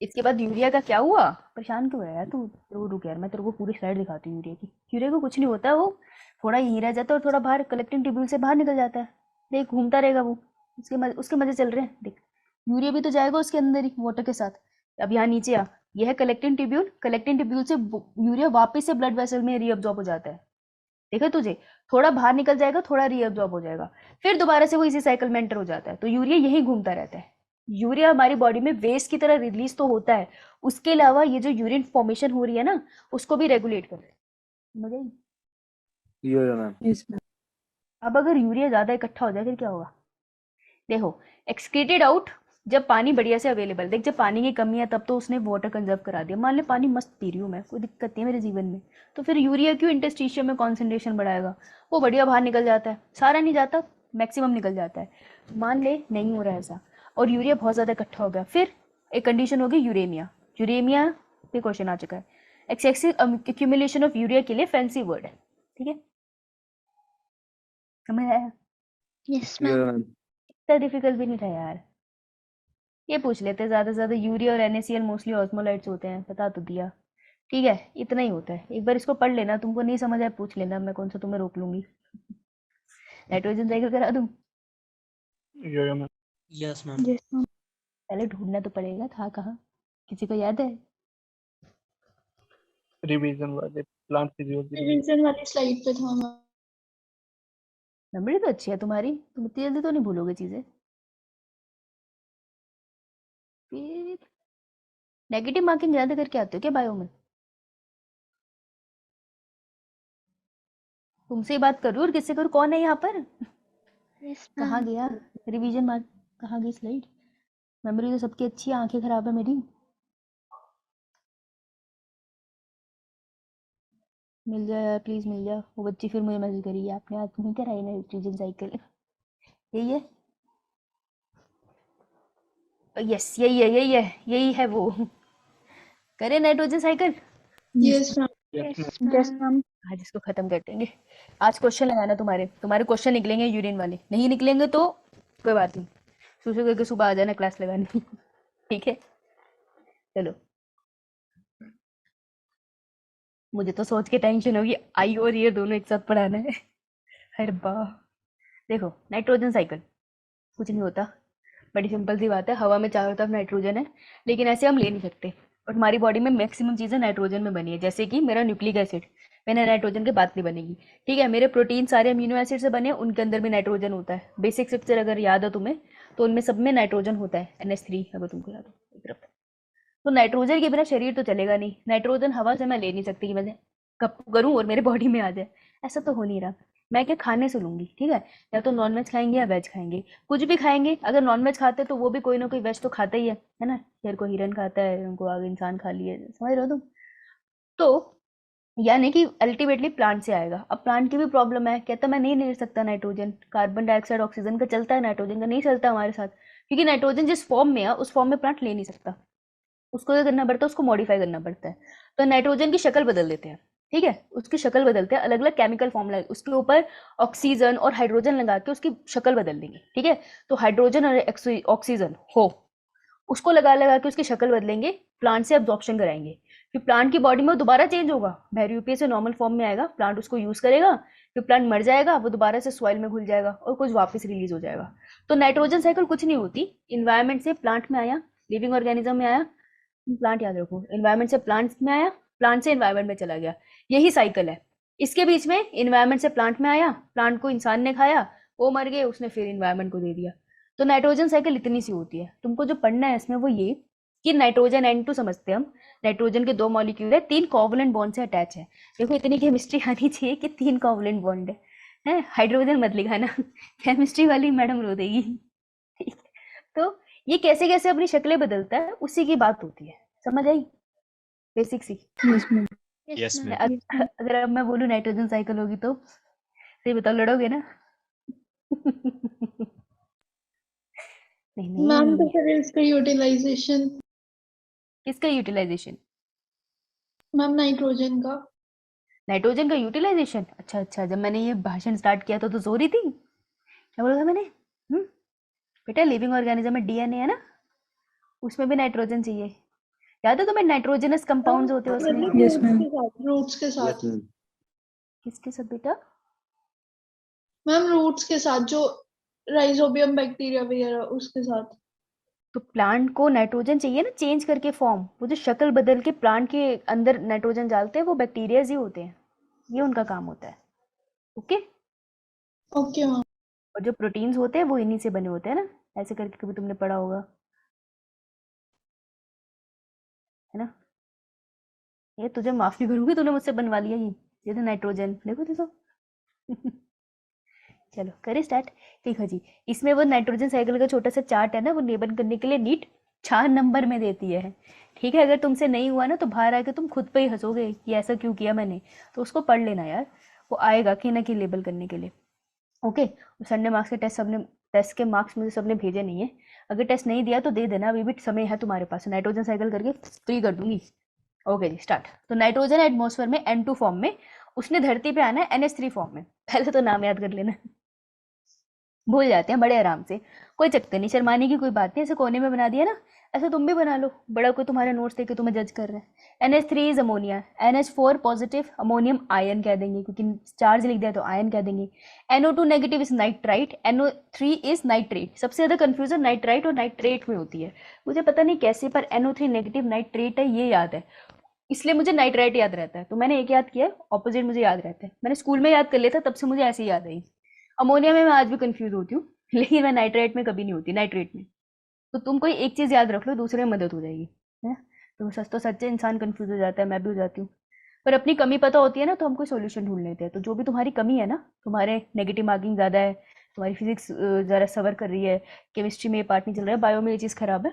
इसके बाद यूरिया का क्या हुआ? परेशान क्यों है यार तू? रुक यार मैं तेरे को पूरी स्लाइड दिखाती हूँ यूरिया की। यूरिया को कुछ नहीं होता है, वो थोड़ा यहीं रह जाता है और थोड़ा बाहर कलेक्टिंग ट्यूब्यूल से बाहर निकल जाता है। देख घूमता रहेगा वो, उसके मजे चल रहे हैं। देख यूरिया भी तो जाएगा उसके अंदर ही वाटर के साथ। अब यहाँ नीचे आ, यह है कलेक्टिंग ट्यूब्यूल, कलेक्टिंग ट्यूब्यूल से यूरिया वापस से ब्लड वेसल में रीअब्जॉर्ब हो जाता है। देखा तुझे, थोड़ा बाहर निकल जाएगा, थोड़ा रीअब्जॉर्ब हो जाएगा, फिर दोबारा से वो इसी साइकिल में एंटर हो जाता है। तो यूरिया यही घूमता रहता है। यूरिया हमारी बॉडी में वेस्ट की तरह रिलीज तो होता है, उसके अलावा ये जो यूरिन फॉर्मेशन हो रही है ना, उसको भी रेगुलेट कर रहा है। समझ आई? यो मैम. Yes, ma'am. अब अगर यूरिया ज्यादा इकट्ठा हो जाए फिर क्या होगा? देखो एक्सक्रीटेड आउट, जब पानी बढ़िया से अवेलेबल, देख जब पानी की कमी है तब तो उसने वाटर कंजर्व करा दिया। मान ले पानी मस्त पी रही हूँ मैं, कोई दिक्कत नहीं है मेरे जीवन में, तो फिर यूरिया क्यों इंटरस्टिशियम में कॉन्सेंट्रेशन बढ़ाएगा? वो बढ़िया बाहर निकल जाता है, सारा नहीं जाता, मैक्सिमम निकल जाता है। मान ले नहीं हो रहा है ऐसा और यूरिया बहुत ज्यादा इकट्ठा हो गया, फिर एक कंडीशन होगी यूरेमिया। यूरेमिया पे क्वेश्चन आ चुका है। एक्सेसिव एक्यूमुलेशन ऑफ यूरिया के लिए फैंसी वर्ड है, ठीक है। समझ आया? यस यो मैम मैम. इतना डिफिकल्ट भी नहीं था यार। ये पूछ लेते ज्यादा से ज्यादा, यूरिया और NaCl मोस्टली ऑस्मोलाइट्स होते हैं, बता तो दिया, ठीक है। इतना ही होता है, एक बार इसको पढ़ लेना, तुमको नहीं समझ आए पूछ लेना, मैं कौन सा तुम्हें रोक लूंगी। नाइट्रोजन साइकिल करा दूं? Yo, ma'am. Yes ma'am Yes, ma'am. पहले ढूंढना तो पड़ेगा, था कहाँ, किसी को याद है? Revision वाले plant physiology. रिवीजन वाली स्लाइड पे था मैम मेमोरी तो अच्छी है तुम्हारी, तुम इतनी जल्दी तो नहीं भूलोगे चीजें। फिर नेगेटिव मार्किंग ज्यादा करके आते हो क्या बायो में? तुमसे ही बात करूँ और किससे करूँ? कौन है यहाँ पर? यस कहाँ गया रिवीजन मार्क? कहाँ गई स्लाइड? मेमोरी तो सबकी अच्छी है, आंखें खराब है मेरी। मिल जाए यार, प्लीज मिल जाए। वो बच्ची फिर मुझे मैसेज करी आपने आज नहीं कराई नाइट्रोजन साइकिल। यही है, यस यही है वो। करे nitrogen cycle. Yes ma'am. Yes, ma'am. Yes ma'am. आज इसको खत्म कर देंगे। आज क्वेश्चन लगाना, तुम्हारे क्वेश्चन निकलेंगे यूरिन वाले, नहीं निकलेंगे तो कोई बात नहीं, सुसु करके सुबह आ जाना क्लास लगाने। ठीक है, चलो। मुझे तो सोच के टेंशन होगी, आई और ये दोनों एक साथ पढ़ाना है। अरे वाह। देखो नाइट्रोजन साइकिल कुछ नहीं होता, बड़ी सिंपल सी बात है। हवा में चारों तरफ नाइट्रोजन है, लेकिन ऐसे हम ले नहीं सकते। और हमारी बॉडी में मैक्सिमम चीज़ें नाइट्रोजन में बनी है, जैसे कि मेरा न्यूक्लिक एसिड मैंने नाइट्रोजन के बाद नहीं बनेगी। ठीक है, मेरे प्रोटीन सारे अमीनो एसिड से बने हैं, उनके अंदर भी नाइट्रोजन होता है। बेसिक स्ट्रक्चर अगर याद हो तुम्हें तो उनमें सब में नाइट्रोजन होता है, NH3 अगर तुमको याद हो एक तरफ। तो नाइट्रोजन के बिना शरीर तो चलेगा नहीं। नाइट्रोजन हवा से मैं ले नहीं सकती कि मैं कब करूँ और मेरे बॉडी में आ जाए, ऐसा तो हो नहीं रहा। मैं क्या खाने से लूंगी, ठीक है, या तो नॉन वेज खाएंगे या वेज खाएंगे, कुछ भी खाएंगे। अगर नॉन वेज खाते तो वो भी कोई ना कोई वेज तो खाता ही है ना। शेर को हिरन खाता है, उनको आगे इंसान खा लिए, समझ रहे हो तुम। तो यानी कि अल्टीमेटली प्लांट से आएगा। अब प्लांट की भी प्रॉब्लम है, कहता मैं नहीं ले सकता नाइट्रोजन, कार्बन डाइऑक्साइड ऑक्सीजन का चलता है, नाइट्रोजन का नहीं चलता हमारे साथ, क्योंकि नाइट्रोजन जिस फॉर्म में है उस फॉर्म में प्लांट ले नहीं सकता। उसको क्या करना पड़ता है, उसको मॉडिफाई करना पड़ता है। तो नाइट्रोजन की शक्ल बदल देते हैं, ठीक है, उसकी शक्ल बदलते हैं, अलग अलग केमिकल फॉर्मूला उसके ऊपर ऑक्सीजन और हाइड्रोजन लगा के उसकी शक्ल बदल देंगे। ठीक है, तो हाइड्रोजन और ऑक्सीजन हो, उसको लगा लगा के उसकी शक्ल बदलेंगे, प्लांट से एब्जॉर्प्शन कराएंगे, फिर प्लांट की बॉडी में दोबारा चेंज होगा, बैरियोपिया से नॉर्मल फॉर्म में आएगा, प्लांट उसको यूज करेगा, फिर प्लांट मर जाएगा, वो दोबारा से सॉइल में घुल जाएगा और कुछ वापस रिलीज हो जाएगा। तो नाइट्रोजन साइकिल कुछ नहीं होती, इन्वायरमेंट से प्लांट में आया, लिविंग ऑर्गेनिज्म में आया, प्लांट याद रखो, इन्वायरमेंट से प्लांट में आया, प्लांट से इन्वायरमेंट में चला गया, यही साइकिल है। इसके बीच में इन्वायरमेंट से प्लांट में आया, प्लांट को इंसान ने खाया, वो मर गए, उसने फिर इन्वायरमेंट को दे दिया। तो नाइट्रोजन साइकिल इतनी सी होती है। तुमको जो पढ़ना है इसमें वो ये कि नाइट्रोजन N2 समझते हैं हम, नाइट्रोजन के 2 मॉलिक्यूल है, 3 कोवलेंट बॉन्ड से अटैच है। देखो इतनी केमिस्ट्री आनी चाहिए कि 3 कोवलेंट बॉन्ड है, हाइड्रोजन मत लिखाना, केमिस्ट्री वाली मैडम रो देगी। ठीक है, तो ये कैसे कैसे अपनी शक्लें बदलता है उसी की बात होती है, समझ आई, बेसिक सी। Yes ma'am. Yes Yes, ma'am. अगर अब मैं बोलूँ नाइट्रोजन साइकिल होगी तो सही बताओ, लड़ोगे ना? नहीं मैम तो नहीं, फिर इसका यूटिलाइजेशन किसका यूटिलाइजेशन? मैम नाइट्रोजन का। नाइट्रोजन का यूटिलाइजेशन। अच्छा अच्छा, जब मैंने ये भाषण स्टार्ट किया तो जोरी थी, क्या बोला था मैंने? बेटा लिविंग ऑर्गेनिज्म में DNA है ना, उसमें भी नाइट्रोजन चाहिए। याद है तुम्हें नाइट्रोजनस कंपाउंड्स होते हैं उसमें? मतलब Yes, ma'am. रूट्स के साथ यस मैम। किसके सब बेटा? मैम रूट्स के साथ, जो राइजोबियम बैक्टीरिया वगैरह उसके साथ। तो प्लांट को नाइट्रोजन चाहिए ना, चेंज करके फॉर्म, वो जो शक्ल बदल के प्लांट के अंदर नाइट्रोजन डालते हैं वो बैक्टीरियाज ही होते हैं, ये उनका काम होता है। Okay, okay ma'am. और जो प्रोटीन्स होते हैं वो इन्हीं से बने होते हैं ना, ऐसे करके कभी तुमने पढ़ा होगा, है ना। ये तुझे माफ नहीं करूंगी, तूने मुझसे बनवा लिया ये तो नाइट्रोजन, देखो चलो करें स्टार्ट। देखो जी, इसमें वो नाइट्रोजन साइकिल का छोटा सा चार्ट है ना, वो निबंध करने के लिए नीट 4 नंबर में देती है। ठीक है, अगर तुमसे नहीं हुआ ना तो बाहर आके तुम खुद पे ही हंसोगे कि ऐसा क्यों किया मैंने, तो उसको पढ़ लेना यार, वो आएगा कि ना कि लेबल करने के लिए। ओके, संडे मार्क्स के टेस्ट के मार्क्स मुझे सबने भेजे नहीं है, अगर टेस्ट नहीं दिया तो दे देना, अभी भी समय है तुम्हारे पास, नाइट्रोजन साइकिल करके फ्री कर दूंगी। ओके जी स्टार्ट। तो नाइट्रोजन एटमॉस्फेयर में N2 फॉर्म में, उसने धरती पे आना है NH3 फॉर्म में। पहले तो नाम याद कर लेना, भूल जाते हैं बड़े आराम से, कोई चक्कर नहीं, शर्माने की कोई बात नहीं, ऐसे कोने में बना दिया ना, ऐसे तुम भी बना लो, बड़ा कोई तुम्हारे नोट्स देके तुम्हें जज कर रहे हैं। NH3 is ammonia, NH4 positive ammonium ion कह देंगे, क्योंकि चार्ज लिख दिया तो आयन कह देंगे। NO2 negative is nitrite, NO3 is nitrate. सबसे ज्यादा कंफ्यूजन नाइट्राइट और नाइट्रेट में होती है, मुझे पता नहीं कैसे, पर NO3 नेगेटिव नाइट्रेट है ये याद है, इसलिए मुझे नाइट्राइट याद रहता है। तो मैंने एक याद किया, ऑपोजिट मुझे याद रहता है, मैंने स्कूल में याद कर लिया था, तब से मुझे ऐसे ही याद आई। अमोनिया में मैं आज भी कंफ्यूज होती हूँ, लेकिन मैं नाइट्रेट में कभी नहीं होती, नाइट्रेट में। तो तुम कोई एक चीज़ याद रख लो, दूसरे में मदद हो जाएगी, है। तो सच तो सच्चे इंसान कंफ्यूज हो जाता है, मैं भी हो जाती हूँ, पर अपनी कमी पता होती है ना तो हम कोई सोल्यूशन ढूंढ लेते हैं। तो जो भी तुम्हारी कमी है ना, तुम्हारे नेगेटिव मार्किंग ज़्यादा है, तुम्हारी फिजिक्स ज़रा सवर कर रही है, केमिस्ट्री में ये पार्ट नहीं चल रहा है, बायो में ये चीज़ खराब है,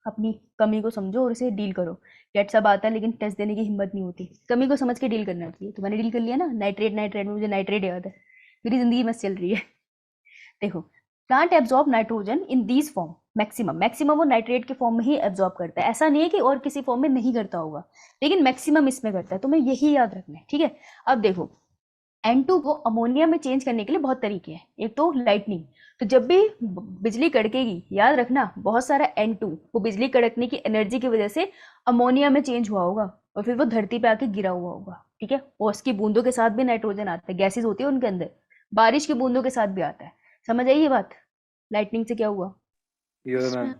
अपनी कमी को समझो और उसे डील करो। गेट सब आता है लेकिन टेस्ट देने की हिम्मत नहीं होती। कमी को समझ के डील करना चाहिए। तो मैंने डील कर लिया ना, नाइट्रेट नाइट्रेट में मुझे नाइट्रेट याद है, मेरी जिंदगी मस्त चल रही है। देखो, plant absorb nitrogen in these form, maximum वो नाइट्रेट के फॉर्म में ही एब्जॉर्ब करता है। ऐसा नहीं है कि और किसी फॉर्म में नहीं करता होगा, लेकिन मैक्सिमम इसमें करता है। तो मैं यही याद रखना है, ठीक है। अब देखो, N2 को अमोनिया में चेंज करने के लिए बहुत तरीके हैं। एक तो लाइटनिंग, तो जब भी बिजली कड़केगी, याद रखना बहुत सारा N2 वो बिजली कड़कने की एनर्जी की वजह से अमोनिया में चेंज हुआ होगा और फिर वो धरती पे आके गिरा हुआ होगा, ठीक है। और उसकी बूंदों के साथ भी नाइट्रोजन आता है, गैसेज होती है उनके अंदर, बारिश की बूंदों के साथ भी आता है। समझ आई ये बात? लाइटनिंग से क्या हुआ? यो मैम।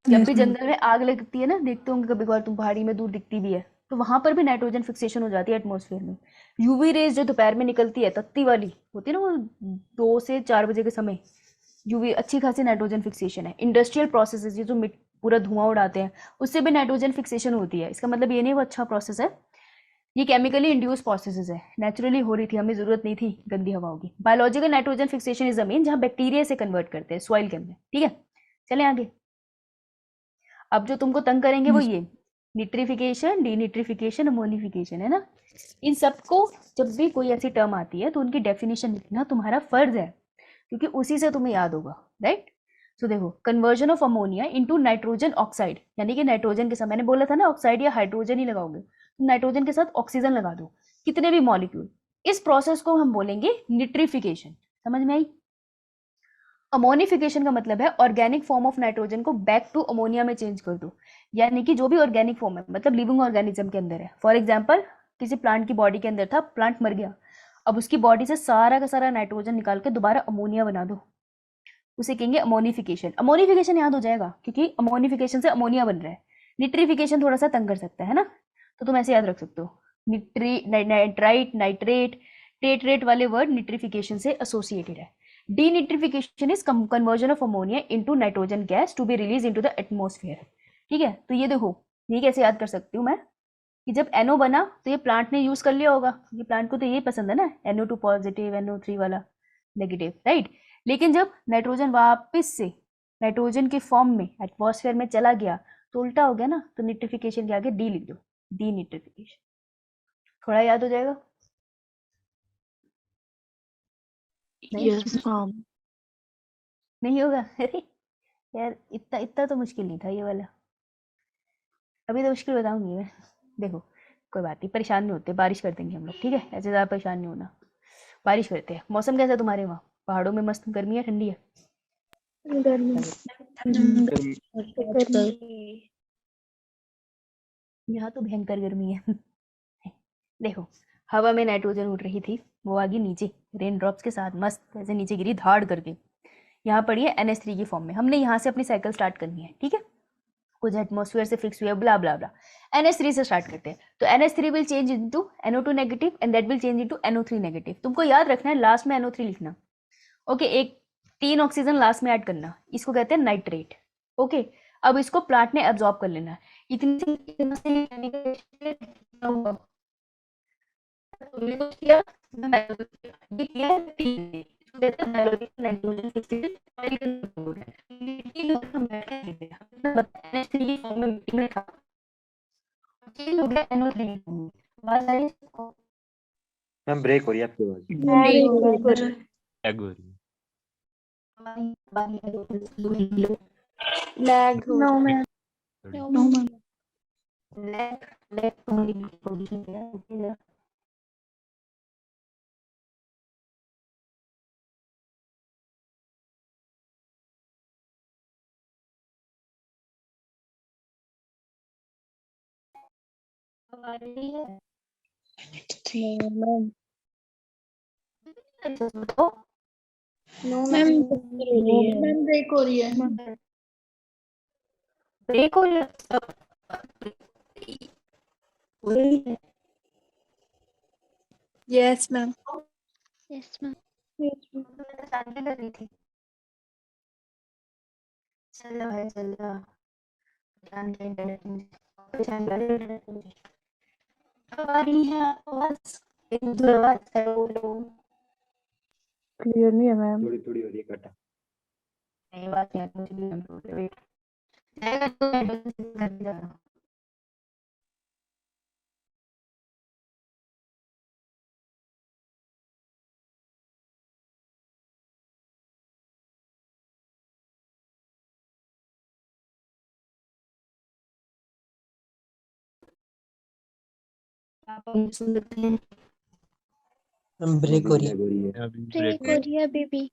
जब Yes, भी ma'am. जंगल में आग लगती है ना, देखते होंगे कभी कभार तुम, पहाड़ी में दूर दिखती भी है, तो वहां पर भी नाइट्रोजन फिक्सेशन हो जाती है एटमॉस्फेयर में। यूवी रेज जो दोपहर में निकलती है, तत्ती वाली होती है ना, वो 2 से 4 बजे के समय, यूवी अच्छी खासी नाइट्रोजन फिक्सेशन है। इंडस्ट्रियल प्रोसेसेस, ये जो पूरा धुआं उड़ाते हैं, उससे भी नाइट्रोजन फिक्सेशन होती है। इसका मतलब ये नहीं वो अच्छा प्रोसेस है, ये केमिकली इंड्यूस प्रोसेसेस है, नेचुरली हो रही थी, हमें जरूरत नहीं थी गंदी हवाओं की। बायोलॉजिकल नाइट्रोजन फिक्सेशन इज जमीन जहाँ बैक्टीरिया से कन्वर्ट करते हैं सॉइल के अंदर, ठीक है। चलें आगे। अब जो तुमको तंग करेंगे वो ये निट्रिफिकेशन, डीनिट्रिफिकेशन, अमोनिफिकेशन, है ना। इन सबको जब भी कोई ऐसी टर्म आती है तो उनकी डेफिनेशन लिखना तुम्हारा फर्ज है, क्योंकि उसी से तुम्हें याद होगा, राइट। सो देखो, conversion of ammonia into nitrogen oxide, यानी कि नाइट्रोजन के साथ, मैंने बोला था ना ऑक्साइड या हाइड्रोजन ही लगाओगे, तो नाइट्रोजन के साथ ऑक्सीजन लगा दो, कितने भी मॉलिक्यूल। इस प्रोसेस को हम बोलेंगे निट्रिफिकेशन। समझ में आई? अमोनिफिकेशन का मतलब है ऑर्गेनिक फॉर्म ऑफ नाइट्रोजन को बैक टू अमोनिया में चेंज कर दो, यानी कि जो भी ऑर्गेनिक फॉर्म है, मतलब लिविंग ऑर्गेनिज्म के अंदर है। फॉर एग्जांपल, किसी प्लांट की बॉडी के अंदर था, प्लांट मर गया, अब उसकी बॉडी से सारा का सारा नाइट्रोजन निकाल के दोबारा अमोनिया बना दो, उसे कहेंगे अमोनिफिकेशन। अमोनिफिकेशन याद हो जाएगा क्योंकि अमोनिफिकेशन से अमोनिया बन रहा है। निट्रिफिकेशन थोड़ा सा तंग कर सकता है ना, तो तुम ऐसे याद रख सकते हो, नाइट्राइट, नाइट्रेट, टेट्रेट वाले वर्ड निट्रिफिकेशन से एसोसिएटेड है। Denitrification is conversion of ammonia into nitrogen gas to be release into the atmosphere, ठीक है। तो ये देखो, ये कैसे याद कर सकती हूँ मैं, कि जब NO बना तो ये प्लांट ने यूज कर लिया होगा, ये प्लांट को तो ये पसंद है ना, NO2 पॉजिटिव, NO3 वाला नेगेटिव, राइट। लेकिन जब नाइट्रोजन वापस से नाइट्रोजन के फॉर्म में एटमॉस्फेयर में चला गया तो उल्टा हो गया ना, तो निट्रिफिकेशन के आगे डी लिख दो, डीनिट्रिफिकेशन। थोड़ा याद हो जाएगा? नहीं? Yes, ma'am. नहीं होगा? अरे यार, इतना इतना तो मुश्किल नहीं था ये वाला, अभी तो मुश्किल बताऊंगी मैं। देखो, कोई बात नहीं, परेशान नहीं होते, बारिश कर देंगे हम लोग, ठीक है। ऐसे ज़्यादा परेशान नहीं होना, बारिश करते हैं। मौसम कैसा है तुम्हारे वहाँ? पहाड़ों में मस्त गर्मी है, ठंडी है? गर्मी यहाँ तो भयंकर गर्मी है। देखो, हवा में नाइट्रोजन उड़ रही थी, वो आ गई नीचे रेन ड्रॉप्स के साथ, मस्त ऐसे नीचे गिरी धाड़ करके, यहाँ पड़ी है NH3 की फॉर्म में। हमने यहाँ से अपनी साइकिल स्टार्ट करनी है, ठीक है। कुछ एटमॉस्फेयर से फिक्स हुई है, ब्ला ब्ला ब्ला। NH3 से स्टार्ट करते हैं, तो NH3 will change into NO2 negative and that will change into NO3 negative. तुमको याद रखना है लास्ट में NO3 लिखना, ओके। एक 3 ऑक्सीजन लास्ट में ऐड करना, इसको कहते हैं नाइट्रेट, ओके। अब इसको प्लांट ने एब्जॉर्ब कर लेना, इतनी मैम ब्रेक हो रही है आपकी आवाज। लैग हो रही है। लैग हो No, ma'am. थोड़ी। No, ma'am. No Ma'am, ma'am ma'am break हो रही है। ब्रेक हो रहा Yes, ma'am. yes, ma'am. रही थी। चलो है, चलो अब आ रही है आवाज, एक दूसरी आवाज, हेलो। Clear नहीं है, ma'am. थोड़ी थोड़ी हो रही है कटा। नहीं, बात नहीं, मुझे भी वेट जाएगा तो एडवांस कर देगा। आप मुझे सुन सकते हैं? मैम ब्रेक हो रही है। अभी ब्रेक हो रही है अभी भी।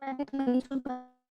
मैंने तो नहीं सुन पाया।